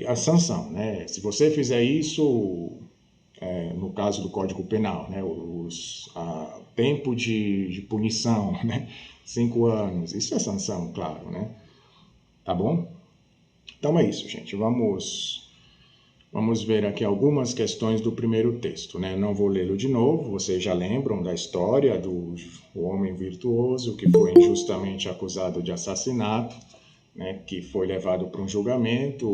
a sanção, né? Se você fizer isso, no caso do Código Penal, né? Tempo de punição, né? 5 anos, isso é sanção, claro, né? Tá bom? Então é isso, gente. Vamos ver aqui algumas questões do primeiro texto, né? Não vou lê-lo de novo, vocês já lembram da história do homem virtuoso que foi injustamente acusado de assassinato, né? Que foi levado para um julgamento,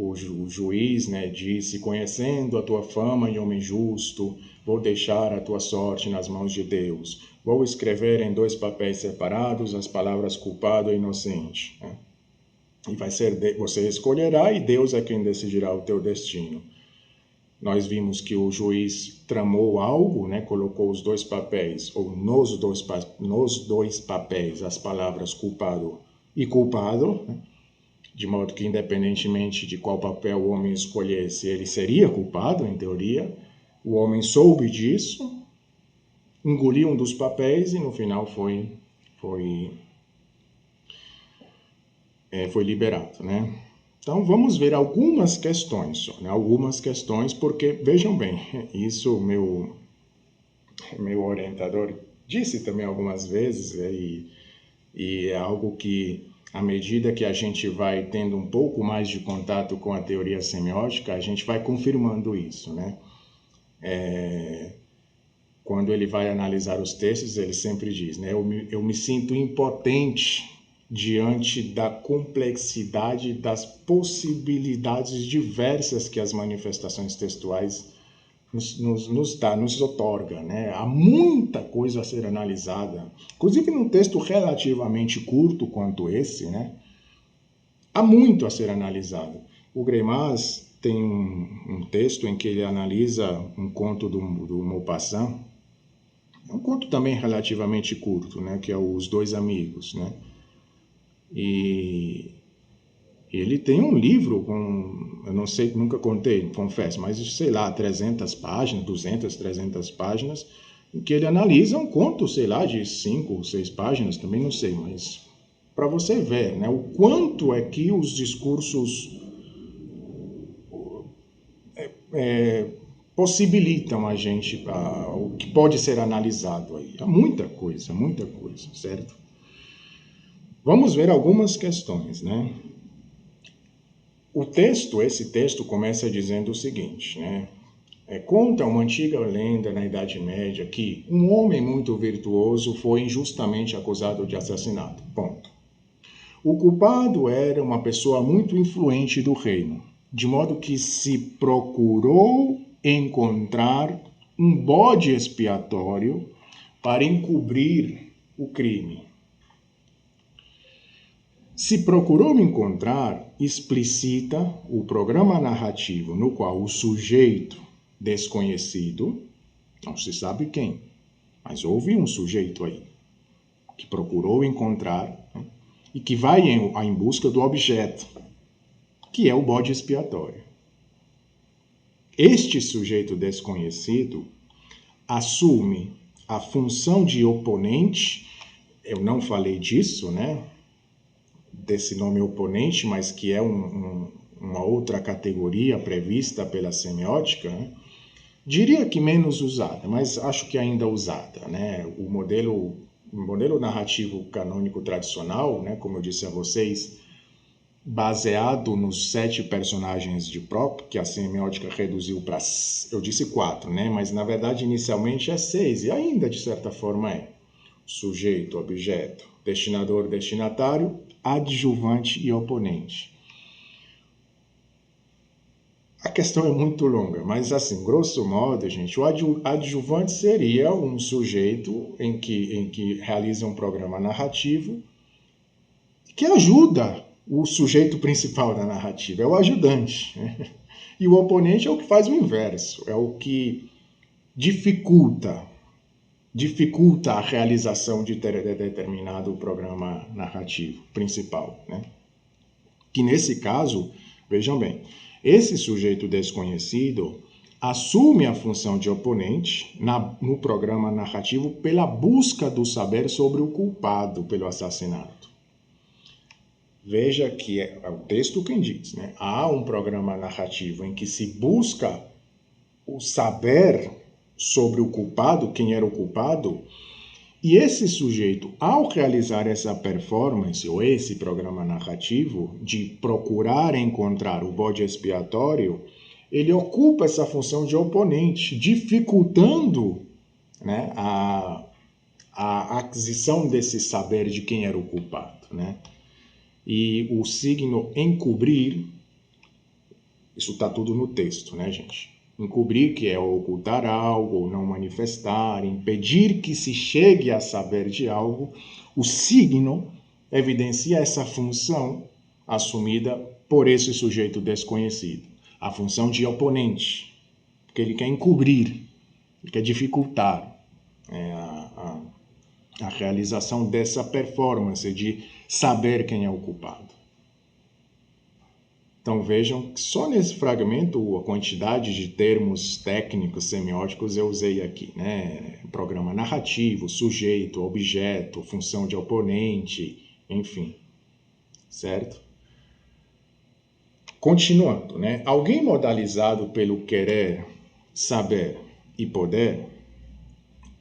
o juiz, né, disse: conhecendo a tua fama de homem justo, vou deixar a tua sorte nas mãos de Deus. Vou escrever em 2 papéis separados as palavras culpado e inocente, né? E vai ser, você escolherá e Deus é quem decidirá o teu destino. Nós vimos que o juiz tramou algo, né? Colocou os 2 papéis, ou nos dois papéis, as palavras culpado e culpado, né? De modo que, independentemente de qual papel o homem escolhesse, ele seria culpado, em teoria. O homem soube disso, engoliu um dos papéis e no final foi liberado, né? Então vamos ver algumas questões só, né? Algumas questões, porque vejam bem, isso meu orientador disse também algumas vezes, e é algo que, à medida que a gente vai tendo um pouco mais de contato com a teoria semiótica, a gente vai confirmando isso, né? Quando ele vai analisar os textos, ele sempre diz, né? Eu me sinto impotente diante da complexidade das possibilidades diversas que as manifestações textuais nos otorga, né? Há muita coisa a ser analisada, inclusive num texto relativamente curto quanto esse, né? Há muito a ser analisado. O Greimas tem um texto em que ele analisa um conto do Maupassant, é um conto também relativamente curto, né? Que é Os Dois Amigos, né? E ele tem um livro com, eu não sei, nunca contei, confesso, mas sei lá, 300 páginas, 200, 300 páginas, em que ele analisa um conto, sei lá, de 5 ou 6 páginas, também não sei, mas para você ver, né, o quanto é que os discursos possibilitam a gente, o que pode ser analisado aí. Há muita coisa, certo? Vamos ver algumas questões, né? Esse texto começa dizendo o seguinte, né? Conta uma antiga lenda na Idade Média que um homem muito virtuoso foi injustamente acusado de assassinato. Ponto. O culpado era uma pessoa muito influente do reino, de modo que se procurou encontrar um bode expiatório para encobrir o crime. Se procurou encontrar, explicita o programa narrativo no qual o sujeito desconhecido, não se sabe quem, mas houve um sujeito aí que procurou encontrar, né, e que vai em busca do objeto, que é o bode expiatório. Este sujeito desconhecido assume a função de oponente. Eu não falei disso, né? Desse nome oponente, mas que é uma outra categoria prevista pela semiótica, né? Diria que menos usada, mas acho que ainda usada, né? O modelo narrativo canônico tradicional, né, como eu disse a vocês, baseado nos 7 personagens de Prop, que a semiótica reduziu para, eu disse 4, né? Mas na verdade inicialmente é 6, e ainda de certa forma é sujeito, objeto, destinador, destinatário, adjuvante e oponente. A questão é muito longa, mas assim, grosso modo, gente, o adjuvante seria um sujeito em que realiza um programa narrativo que ajuda o sujeito principal da narrativa, é o ajudante, né? E o oponente é o que faz o inverso, é o que dificulta a realização de determinado programa narrativo principal, né? Que nesse caso, vejam bem, esse sujeito desconhecido assume a função de oponente no programa narrativo pela busca do saber sobre o culpado pelo assassinato. Veja que é o texto quem diz, né? Há um programa narrativo em que se busca o saber sobre o culpado, quem era o culpado, e esse sujeito, ao realizar essa performance, ou esse programa narrativo, de procurar encontrar o bode expiatório, ele ocupa essa função de oponente, dificultando, né, a aquisição desse saber de quem era o culpado, né? E o signo encobrir, isso está tudo no texto, né, gente? Encobrir, que é ocultar algo, ou não manifestar, impedir que se chegue a saber de algo, o signo evidencia essa função assumida por esse sujeito desconhecido. A função de oponente, porque ele quer encobrir, ele quer dificultar a realização dessa performance de saber quem é o culpado. Então vejam que só nesse fragmento a quantidade de termos técnicos semióticos eu usei aqui, né? Programa narrativo, sujeito, objeto, função de oponente, enfim, certo? Continuando, né? Alguém modalizado pelo querer, saber e poder,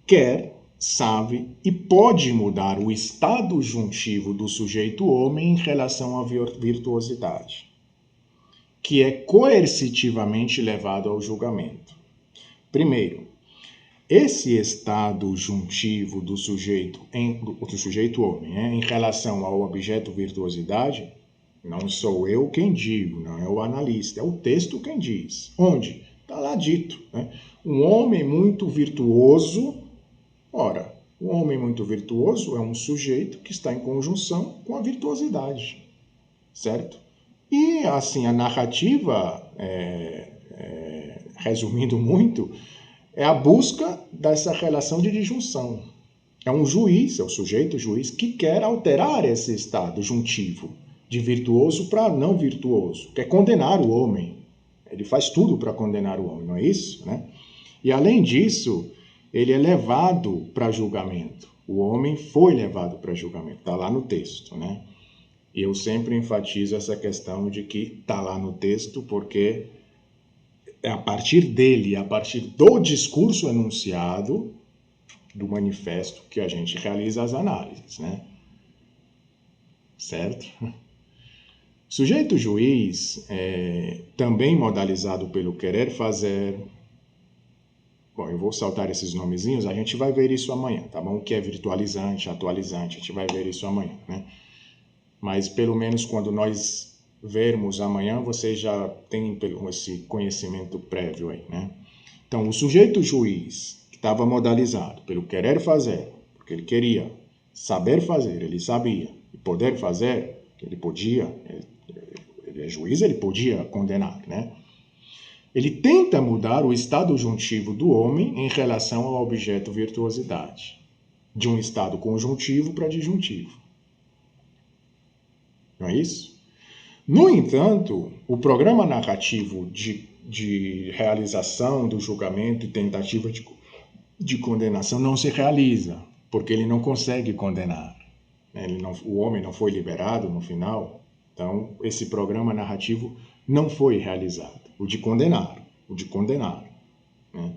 quer, sabe e pode mudar o estado juntivo do sujeito homem em relação à virtuosidade, que é coercitivamente levado ao julgamento. Primeiro, esse estado juntivo do sujeito homem, em relação ao objeto virtuosidade, não sou eu quem digo, não é o analista, é o texto quem diz. Onde? Está lá dito, né? Um homem muito virtuoso, ora, um homem muito virtuoso é um sujeito que está em conjunção com a virtuosidade, certo? E, assim, a narrativa, resumindo muito, é a busca dessa relação de disjunção. É um juiz, é o sujeito juiz, que quer alterar esse estado juntivo, de virtuoso para não virtuoso, quer condenar o homem. Ele faz tudo para condenar o homem, não é isso, né? E, além disso, ele é levado para julgamento. O homem foi levado para julgamento, está lá no texto, né? E eu sempre enfatizo essa questão de que está lá no texto, porque é a partir dele, a partir do discurso enunciado, do manifesto, que a gente realiza as análises, né? Certo? Sujeito juiz, também modalizado pelo querer fazer. Bom, eu vou saltar esses nomezinhos, a gente vai ver isso amanhã, tá bom? O que é virtualizante, atualizante, a gente vai ver isso amanhã, né? Mas pelo menos quando nós vermos amanhã, vocês já têm esse conhecimento prévio aí, né? Então, o sujeito juiz, que estava modalizado pelo querer fazer, porque ele queria, saber fazer, ele sabia, e poder fazer, Ele podia, ele é juiz, ele podia condenar, né? Ele tenta mudar o estado juntivo do homem em relação ao objeto virtuosidade, de um estado conjuntivo para disjuntivo. Não é isso? No entanto, o programa narrativo de realização do julgamento e tentativa de condenação não se realiza, porque ele não consegue condenar. O homem não foi liberado no final, então esse programa narrativo não foi realizado, o de condenar. Né?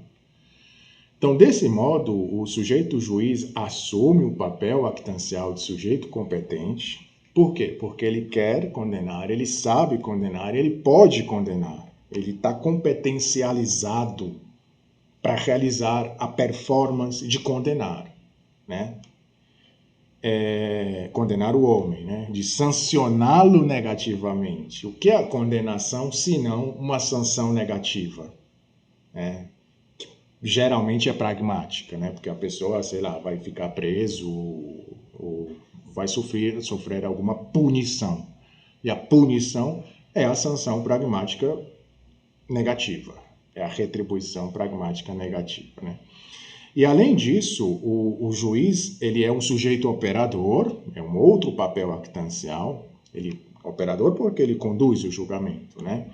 Então, desse modo, o sujeito juiz assume o papel actancial de sujeito competente. Por quê? Porque ele quer condenar, ele sabe condenar, ele pode condenar. Ele está competencializado para realizar a performance de condenar, né? Condenar o homem, né? De sancioná-lo negativamente. O que é a condenação, se não uma sanção negativa? Geralmente é pragmática, né? Porque a pessoa, sei lá, vai ficar preso ou vai sofrer alguma punição. E a punição é a sanção pragmática negativa, é a retribuição pragmática negativa, né? E além disso, o juiz, ele é um sujeito operador, é um outro papel actancial, ele operador porque ele conduz o julgamento, né?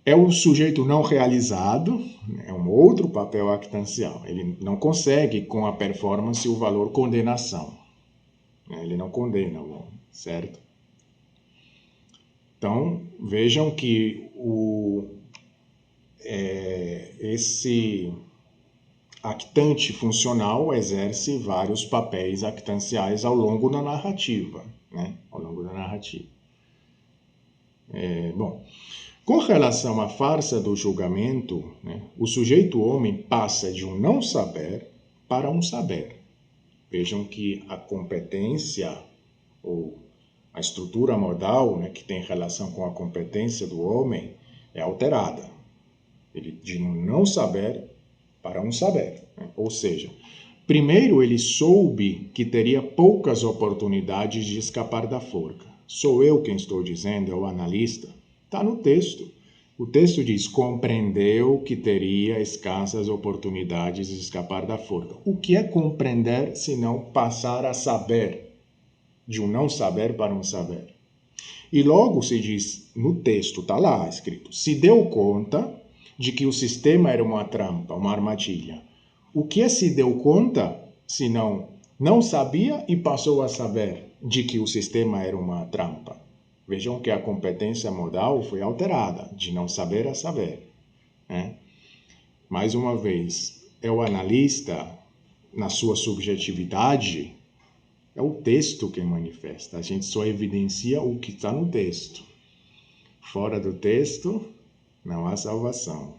É o sujeito não realizado, é um outro papel actancial. Ele não consegue, com a performance, o valor condenação. Ele não condena o homem, certo? Então, vejam que esse actante funcional exerce vários papéis actanciais ao longo da narrativa, né? Ao longo da narrativa. Com relação à farsa do julgamento, né, o sujeito homem passa de um não saber para um saber. Vejam que a competência ou a estrutura modal, né, que tem relação com a competência do homem é alterada. Ele de um não saber para um saber. Né? Ou seja, primeiro ele soube que teria poucas oportunidades de escapar da forca. Sou eu quem estou dizendo, é o analista. Está no texto. O texto diz, compreendeu que teria escassas oportunidades de escapar da forca. O que é compreender se não passar a saber? De um não saber para um saber. E logo se diz, no texto, está lá escrito, se deu conta de que o sistema era uma trampa, uma armadilha. O que é se deu conta, se não sabia e passou a saber de que o sistema era uma trampa? Vejam que a competência modal foi alterada, de não saber a saber. Né? Mais uma vez, é o analista, na sua subjetividade, é o texto que manifesta. A gente só evidencia o que está no texto. Fora do texto, não há salvação.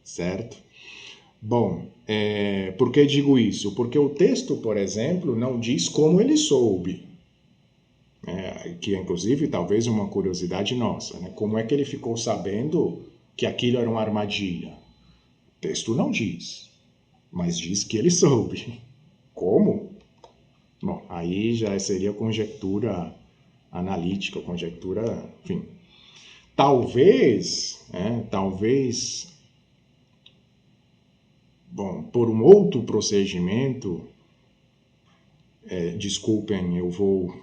Certo? Bom, por que digo isso? Porque o texto, por exemplo, não diz como ele soube. Que é, inclusive, talvez uma curiosidade nossa. Né? Como é que ele ficou sabendo que aquilo era uma armadilha? O texto não diz, mas diz que ele soube. Como? Bom, aí já seria conjectura analítica, conjectura, enfim. Talvez, por um outro procedimento, desculpem, eu vou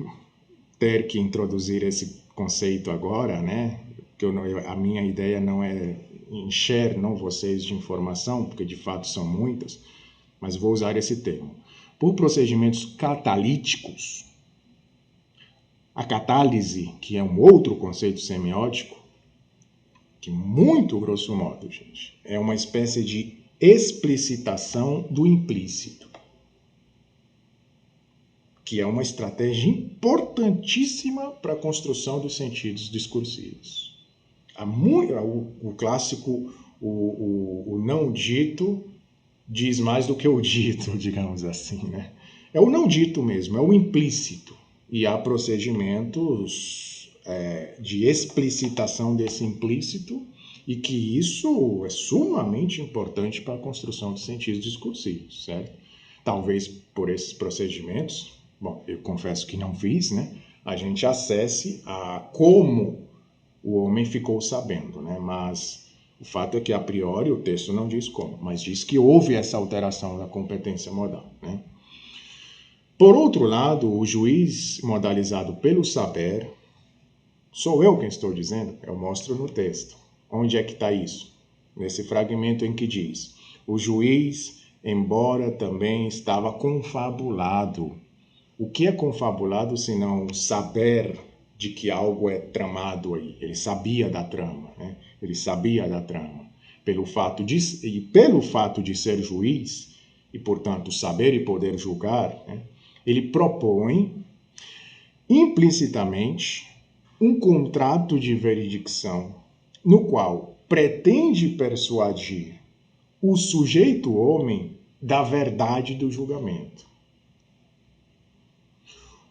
ter que introduzir esse conceito agora, né? Porque a minha ideia não é encher vocês de informação, porque de fato são muitas, mas vou usar esse termo. Por procedimentos catalíticos, a catálise, que é um outro conceito semiótico, que muito grosso modo, gente, é uma espécie de explicitação do implícito, que é uma estratégia importantíssima para a construção dos sentidos discursivos. O clássico, o não dito diz mais do que o dito, digamos assim, né? É o não dito mesmo, é o implícito. E há procedimentos de explicitação desse implícito e que isso é sumamente importante para a construção de sentidos discursivos, certo? Talvez por esses procedimentos, bom, eu confesso que não fiz, né? a gente acesse a como o homem ficou sabendo, né? Mas o fato é que, a priori, o texto não diz como, mas diz que houve essa alteração da competência modal, né? Por outro lado, o juiz modalizado pelo saber, sou eu quem estou dizendo, eu mostro no texto. Onde é que está isso? Nesse fragmento em que diz, o juiz, embora também estava confabulado. O que é confabulado senão o saber de que algo é tramado aí? Ele sabia da trama, né? Ele sabia da trama. Pelo fato de ser juiz, e portanto saber e poder julgar, né? Ele propõe implicitamente um contrato de veredicção no qual pretende persuadir o sujeito homem da verdade do julgamento.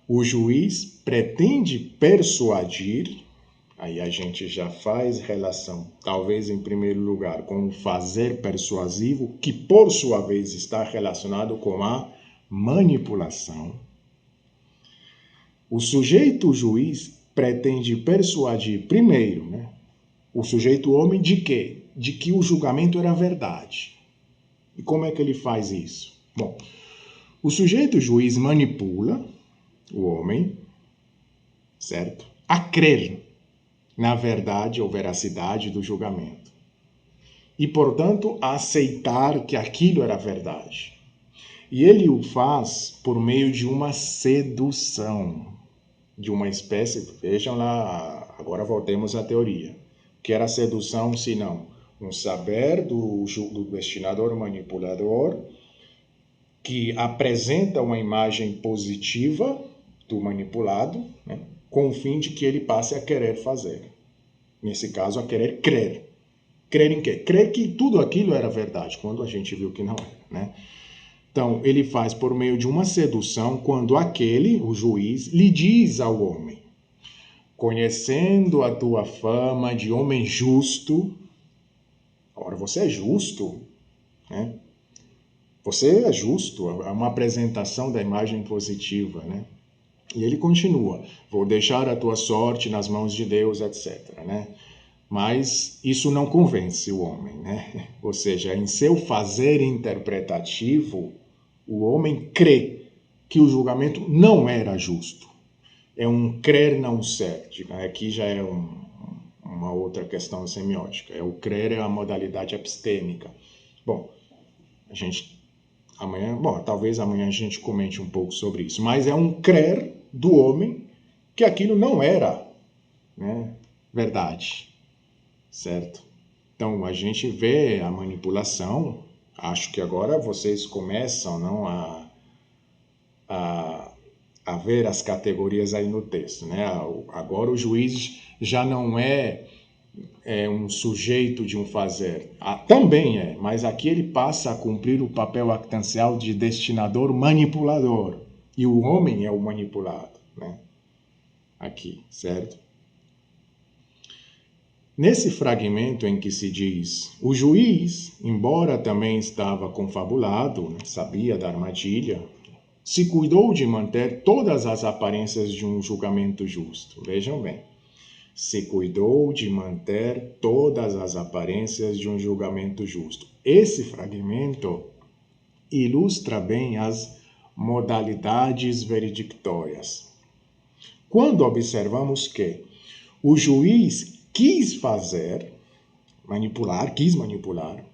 O juiz pretende persuadir, aí a gente já faz relação, talvez em primeiro lugar, com o fazer persuasivo, que por sua vez está relacionado com a manipulação. O sujeito juiz pretende persuadir primeiro, né, o sujeito homem de quê? De que o julgamento era verdade. E como é que ele faz isso? Bom, o sujeito juiz manipula o homem, certo? A crer na verdade ou veracidade do julgamento. E, portanto, a aceitar que aquilo era verdade. E ele o faz por meio de uma sedução, de uma espécie, vejam lá, agora voltemos à teoria. Que era a sedução, se não um saber do destinador manipulador que apresenta uma imagem positiva do manipulado, né, com o fim de que ele passe a querer fazer. Nesse caso, a querer crer. Crer em quê? Crer que tudo aquilo era verdade, quando a gente viu que não era, né? Então, ele faz por meio de uma sedução quando aquele, o juiz, lhe diz ao homem, conhecendo a tua fama de homem justo, agora você é justo, né? Você é justo, é uma apresentação da imagem positiva, né? E ele continua, vou deixar a tua sorte nas mãos de Deus, etc, né? Mas isso não convence o homem, né? Ou seja, em seu fazer interpretativo, o homem crê que o julgamento não era justo. É um crer não ser. Aqui já é uma outra questão semiótica. O crer é a modalidade epistêmica. Bom, talvez amanhã a gente comente um pouco sobre isso. Mas é um crer do homem que aquilo não era, né, verdade. Certo? Então, a gente vê a manipulação, acho que agora vocês começam não, a ver as categorias aí no texto, né? Agora o juiz já não é um sujeito de um fazer. Também é, mas aqui ele passa a cumprir o papel actancial de destinador manipulador. E o homem é o manipulado, né? Aqui, certo? Nesse fragmento em que se diz, o juiz, embora também estava confabulado, né, sabia da armadilha, se cuidou de manter todas as aparências de um julgamento justo. Vejam bem, se cuidou de manter todas as aparências de um julgamento justo. Esse fragmento ilustra bem as modalidades veredictórias. Quando observamos que o juiz quis manipular,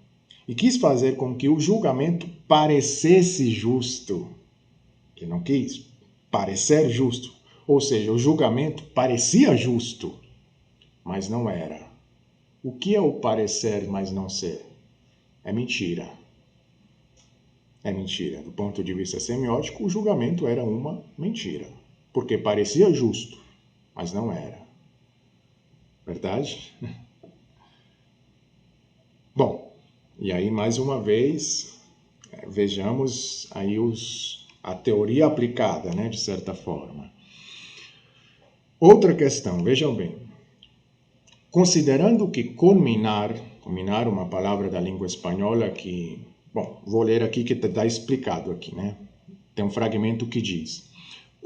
e quis fazer com que o julgamento parecesse justo. Ele não quis parecer justo. Ou seja, o julgamento parecia justo, mas não era. O que é o parecer, mas não ser? É mentira. É mentira. Do ponto de vista semiótico, o julgamento era uma mentira. Porque parecia justo, mas não era. Verdade? Bom, e aí mais uma vez, vejamos aí a teoria aplicada, né, de certa forma. Outra questão, vejam bem. Considerando que culminar uma palavra da língua espanhola que, bom, vou ler aqui que está explicado aqui, né? Tem um fragmento que diz,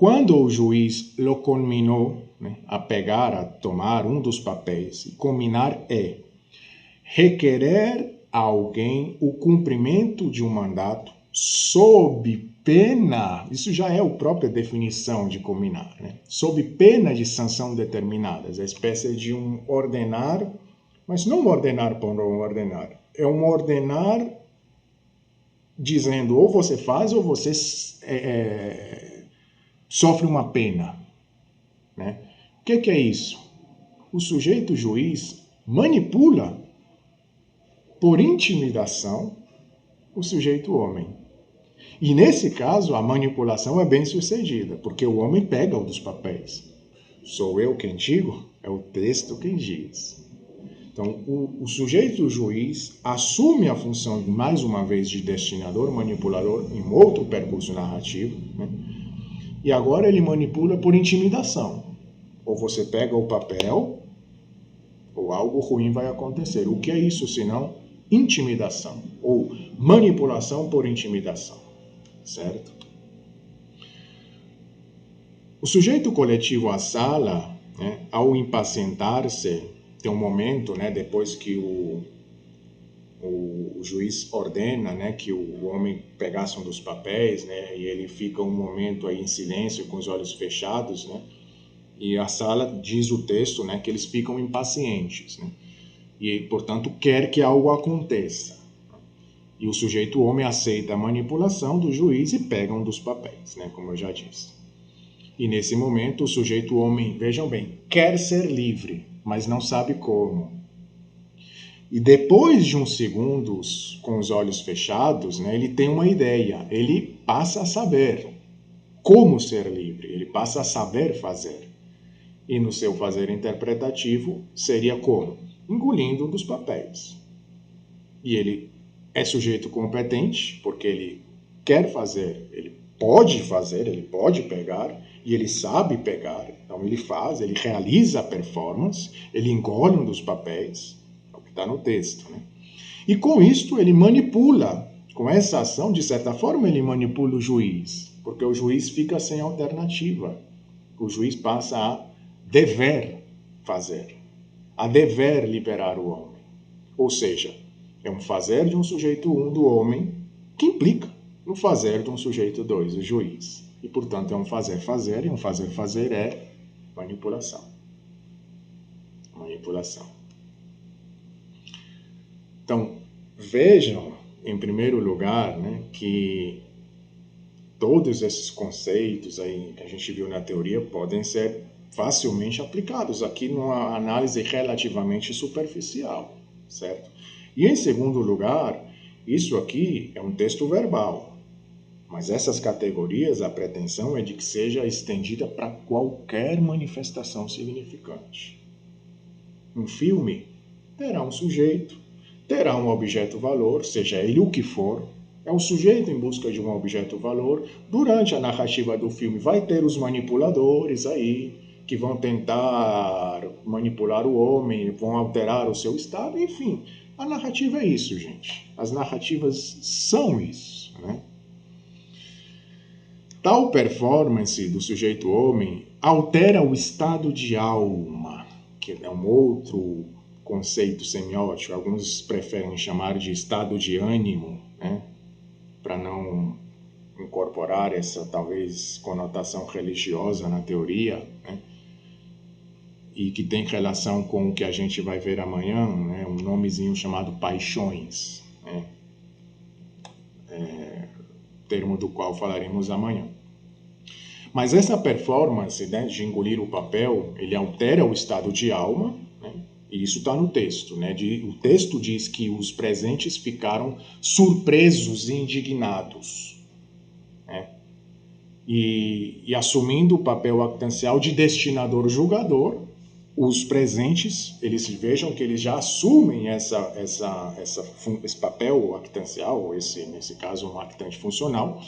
quando o juiz lo conminou, né, a pegar, a tomar um dos papéis, e comminar é requerer a alguém o cumprimento de um mandato sob pena, isso já é a própria definição de comminar, né? Sob pena de sanção determinadas, a espécie de um ordenar, mas não ordenar por um ordenar, é um ordenar dizendo ou você faz ou você sofre uma pena, né? O que é isso? O sujeito juiz manipula por intimidação o sujeito homem. E nesse caso, a manipulação é bem sucedida, porque o homem pega um dos papéis. Sou eu quem digo, é o texto quem diz. Então, o sujeito juiz assume a função, mais uma vez, de destinador, manipulador, em outro percurso narrativo, né? E agora ele manipula por intimidação. Ou você pega o papel, ou algo ruim vai acontecer. O que é isso, senão intimidação, ou manipulação por intimidação. Certo? O sujeito coletivo à sala, né, ao impacientar-se, tem um momento, né, depois que o juiz ordena, né, que o homem pegasse um dos papéis, né, e ele fica um momento aí em silêncio, com os olhos fechados, né, e a sala diz o texto, né, que eles ficam impacientes, né, e, portanto, quer que algo aconteça. E o sujeito homem aceita a manipulação do juiz e pega um dos papéis, né, como eu já disse. E nesse momento o sujeito homem, vejam bem, quer ser livre, mas não sabe como. E depois de uns segundos, com os olhos fechados, né, ele tem uma ideia, ele passa a saber como ser livre, ele passa a saber fazer. E no seu fazer interpretativo seria como? Engolindo um dos papéis. E ele é sujeito competente, porque ele quer fazer, ele pode pegar, e ele sabe pegar, então ele faz, ele realiza a performance, ele engole um dos papéis, é o que está no texto, né? E com isto ele manipula, com essa ação, de certa forma ele manipula o juiz, porque o juiz fica sem alternativa, o juiz passa a dever fazer, a dever liberar o homem, ou seja, é um fazer de um sujeito 1 do homem que implica no fazer de um sujeito 2, o juiz. E, portanto, é um fazer-fazer, e um fazer-fazer é manipulação. Manipulação. Então, vejam, em primeiro lugar, né, que todos esses conceitos aí que a gente viu na teoria podem ser facilmente aplicados aqui numa análise relativamente superficial, certo? E em segundo lugar, isso aqui é um texto verbal, mas essas categorias, a pretensão é de que seja estendida para qualquer manifestação significante. Um filme terá um sujeito, terá um objeto-valor, seja ele o que for, é o sujeito em busca de um objeto-valor. Durante a narrativa do filme vai ter os manipuladores aí, que vão tentar manipular o homem, vão alterar o seu estado, enfim. A narrativa é isso, gente. As narrativas são isso, né? Tal performance do sujeito homem altera o estado de alma, que é um outro conceito semiótico. Alguns preferem chamar de estado de ânimo, né? Para não incorporar essa, talvez, conotação religiosa na teoria, né? E que tem relação com o que a gente vai ver amanhã, né? Um nomezinho chamado paixões, né? Termo do qual falaremos amanhã. Mas essa performance, né, de engolir o papel, ele altera o estado de alma, né? E isso está no texto, né? O texto diz que os presentes ficaram surpresos e indignados, né? E assumindo o papel actancial de destinador-julgador, os presentes, eles vejam que eles já assumem esse papel actancial, ou nesse caso um actante funcional,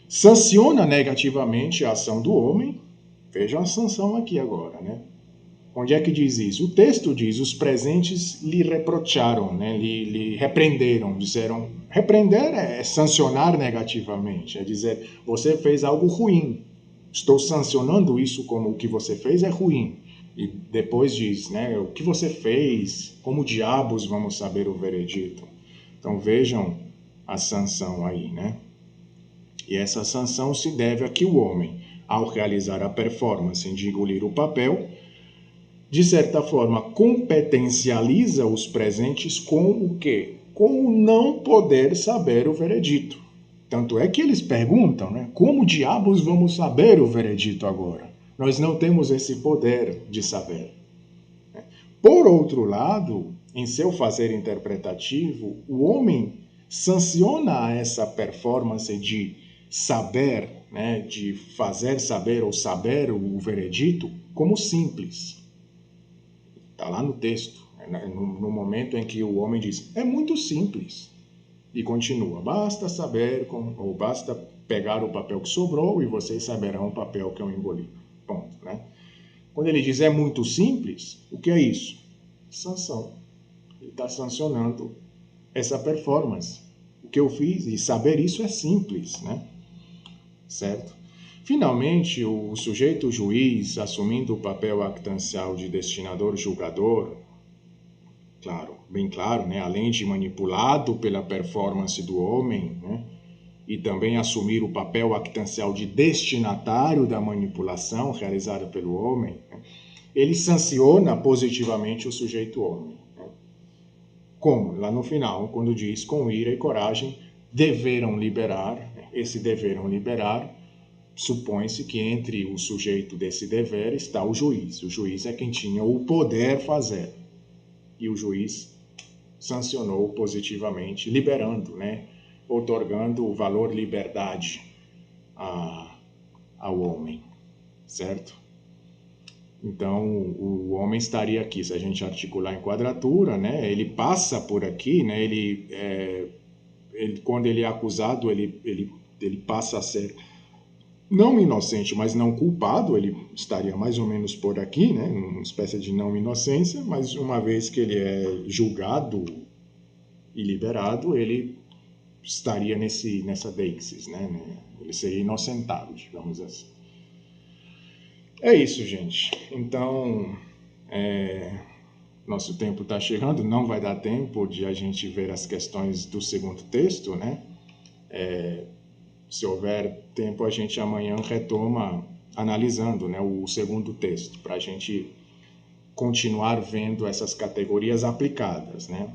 sanciona negativamente a ação do homem. Vejam a sanção aqui agora, né? Onde é que diz isso? O texto diz, os presentes lhe reprocharam, né? lhe repreenderam, disseram, repreender é sancionar negativamente, é dizer, você fez algo ruim, estou sancionando isso como o que você fez é ruim. E depois diz, né, o que você fez, como diabos vamos saber o veredito? Então vejam a sanção aí, né? E essa sanção se deve a que o homem, ao realizar a performance de engolir o papel, de certa forma competencializa os presentes com o quê? Com o não poder saber o veredito. Tanto é que eles perguntam, né? Como diabos vamos saber o veredito agora? Nós não temos esse poder de saber. Por outro lado, em seu fazer interpretativo, o homem sanciona essa performance de saber, né, de fazer saber ou saber o veredito como simples. Está lá no texto, no momento em que o homem diz, é muito simples. E continua, basta saber, ou basta pegar o papel que sobrou e vocês saberão o papel que eu engoli. Ponto, né? Quando ele diz é muito simples, o que é isso? Sanção. Ele está sancionando essa performance. O que eu fiz, e saber isso é simples, né? Certo? Finalmente, o sujeito juiz, assumindo o papel actancial de destinador-julgador, claro, bem claro, né? Além de manipulado pela performance do homem, né? E também assumir o papel actancial de destinatário da manipulação realizada pelo homem, né? Ele sanciona positivamente o sujeito homem. Né? Como? Lá no final, quando diz, com ira e coragem, deveram liberar, esse deveram liberar, supõe-se que entre o sujeito desse dever está o juiz. O juiz é quem tinha o poder fazer. E o juiz sancionou positivamente, liberando, né? Otorgando o valor liberdade ao homem, certo? Então, o homem estaria aqui, se a gente articular em quadratura, né? Ele passa por aqui, né? Quando ele é acusado, ele passa a ser não inocente, mas não culpado, ele estaria mais ou menos por aqui, né? Uma espécie de não inocência, mas uma vez que ele é julgado e liberado, ele estaria nessa deixis, né? Ele seria inocentado, digamos assim. É isso, gente. Então, nosso tempo está chegando, não vai dar tempo de a gente ver as questões do segundo texto, né? Se houver tempo, a gente amanhã retoma analisando, né, o segundo texto, para a gente continuar vendo essas categorias aplicadas, né?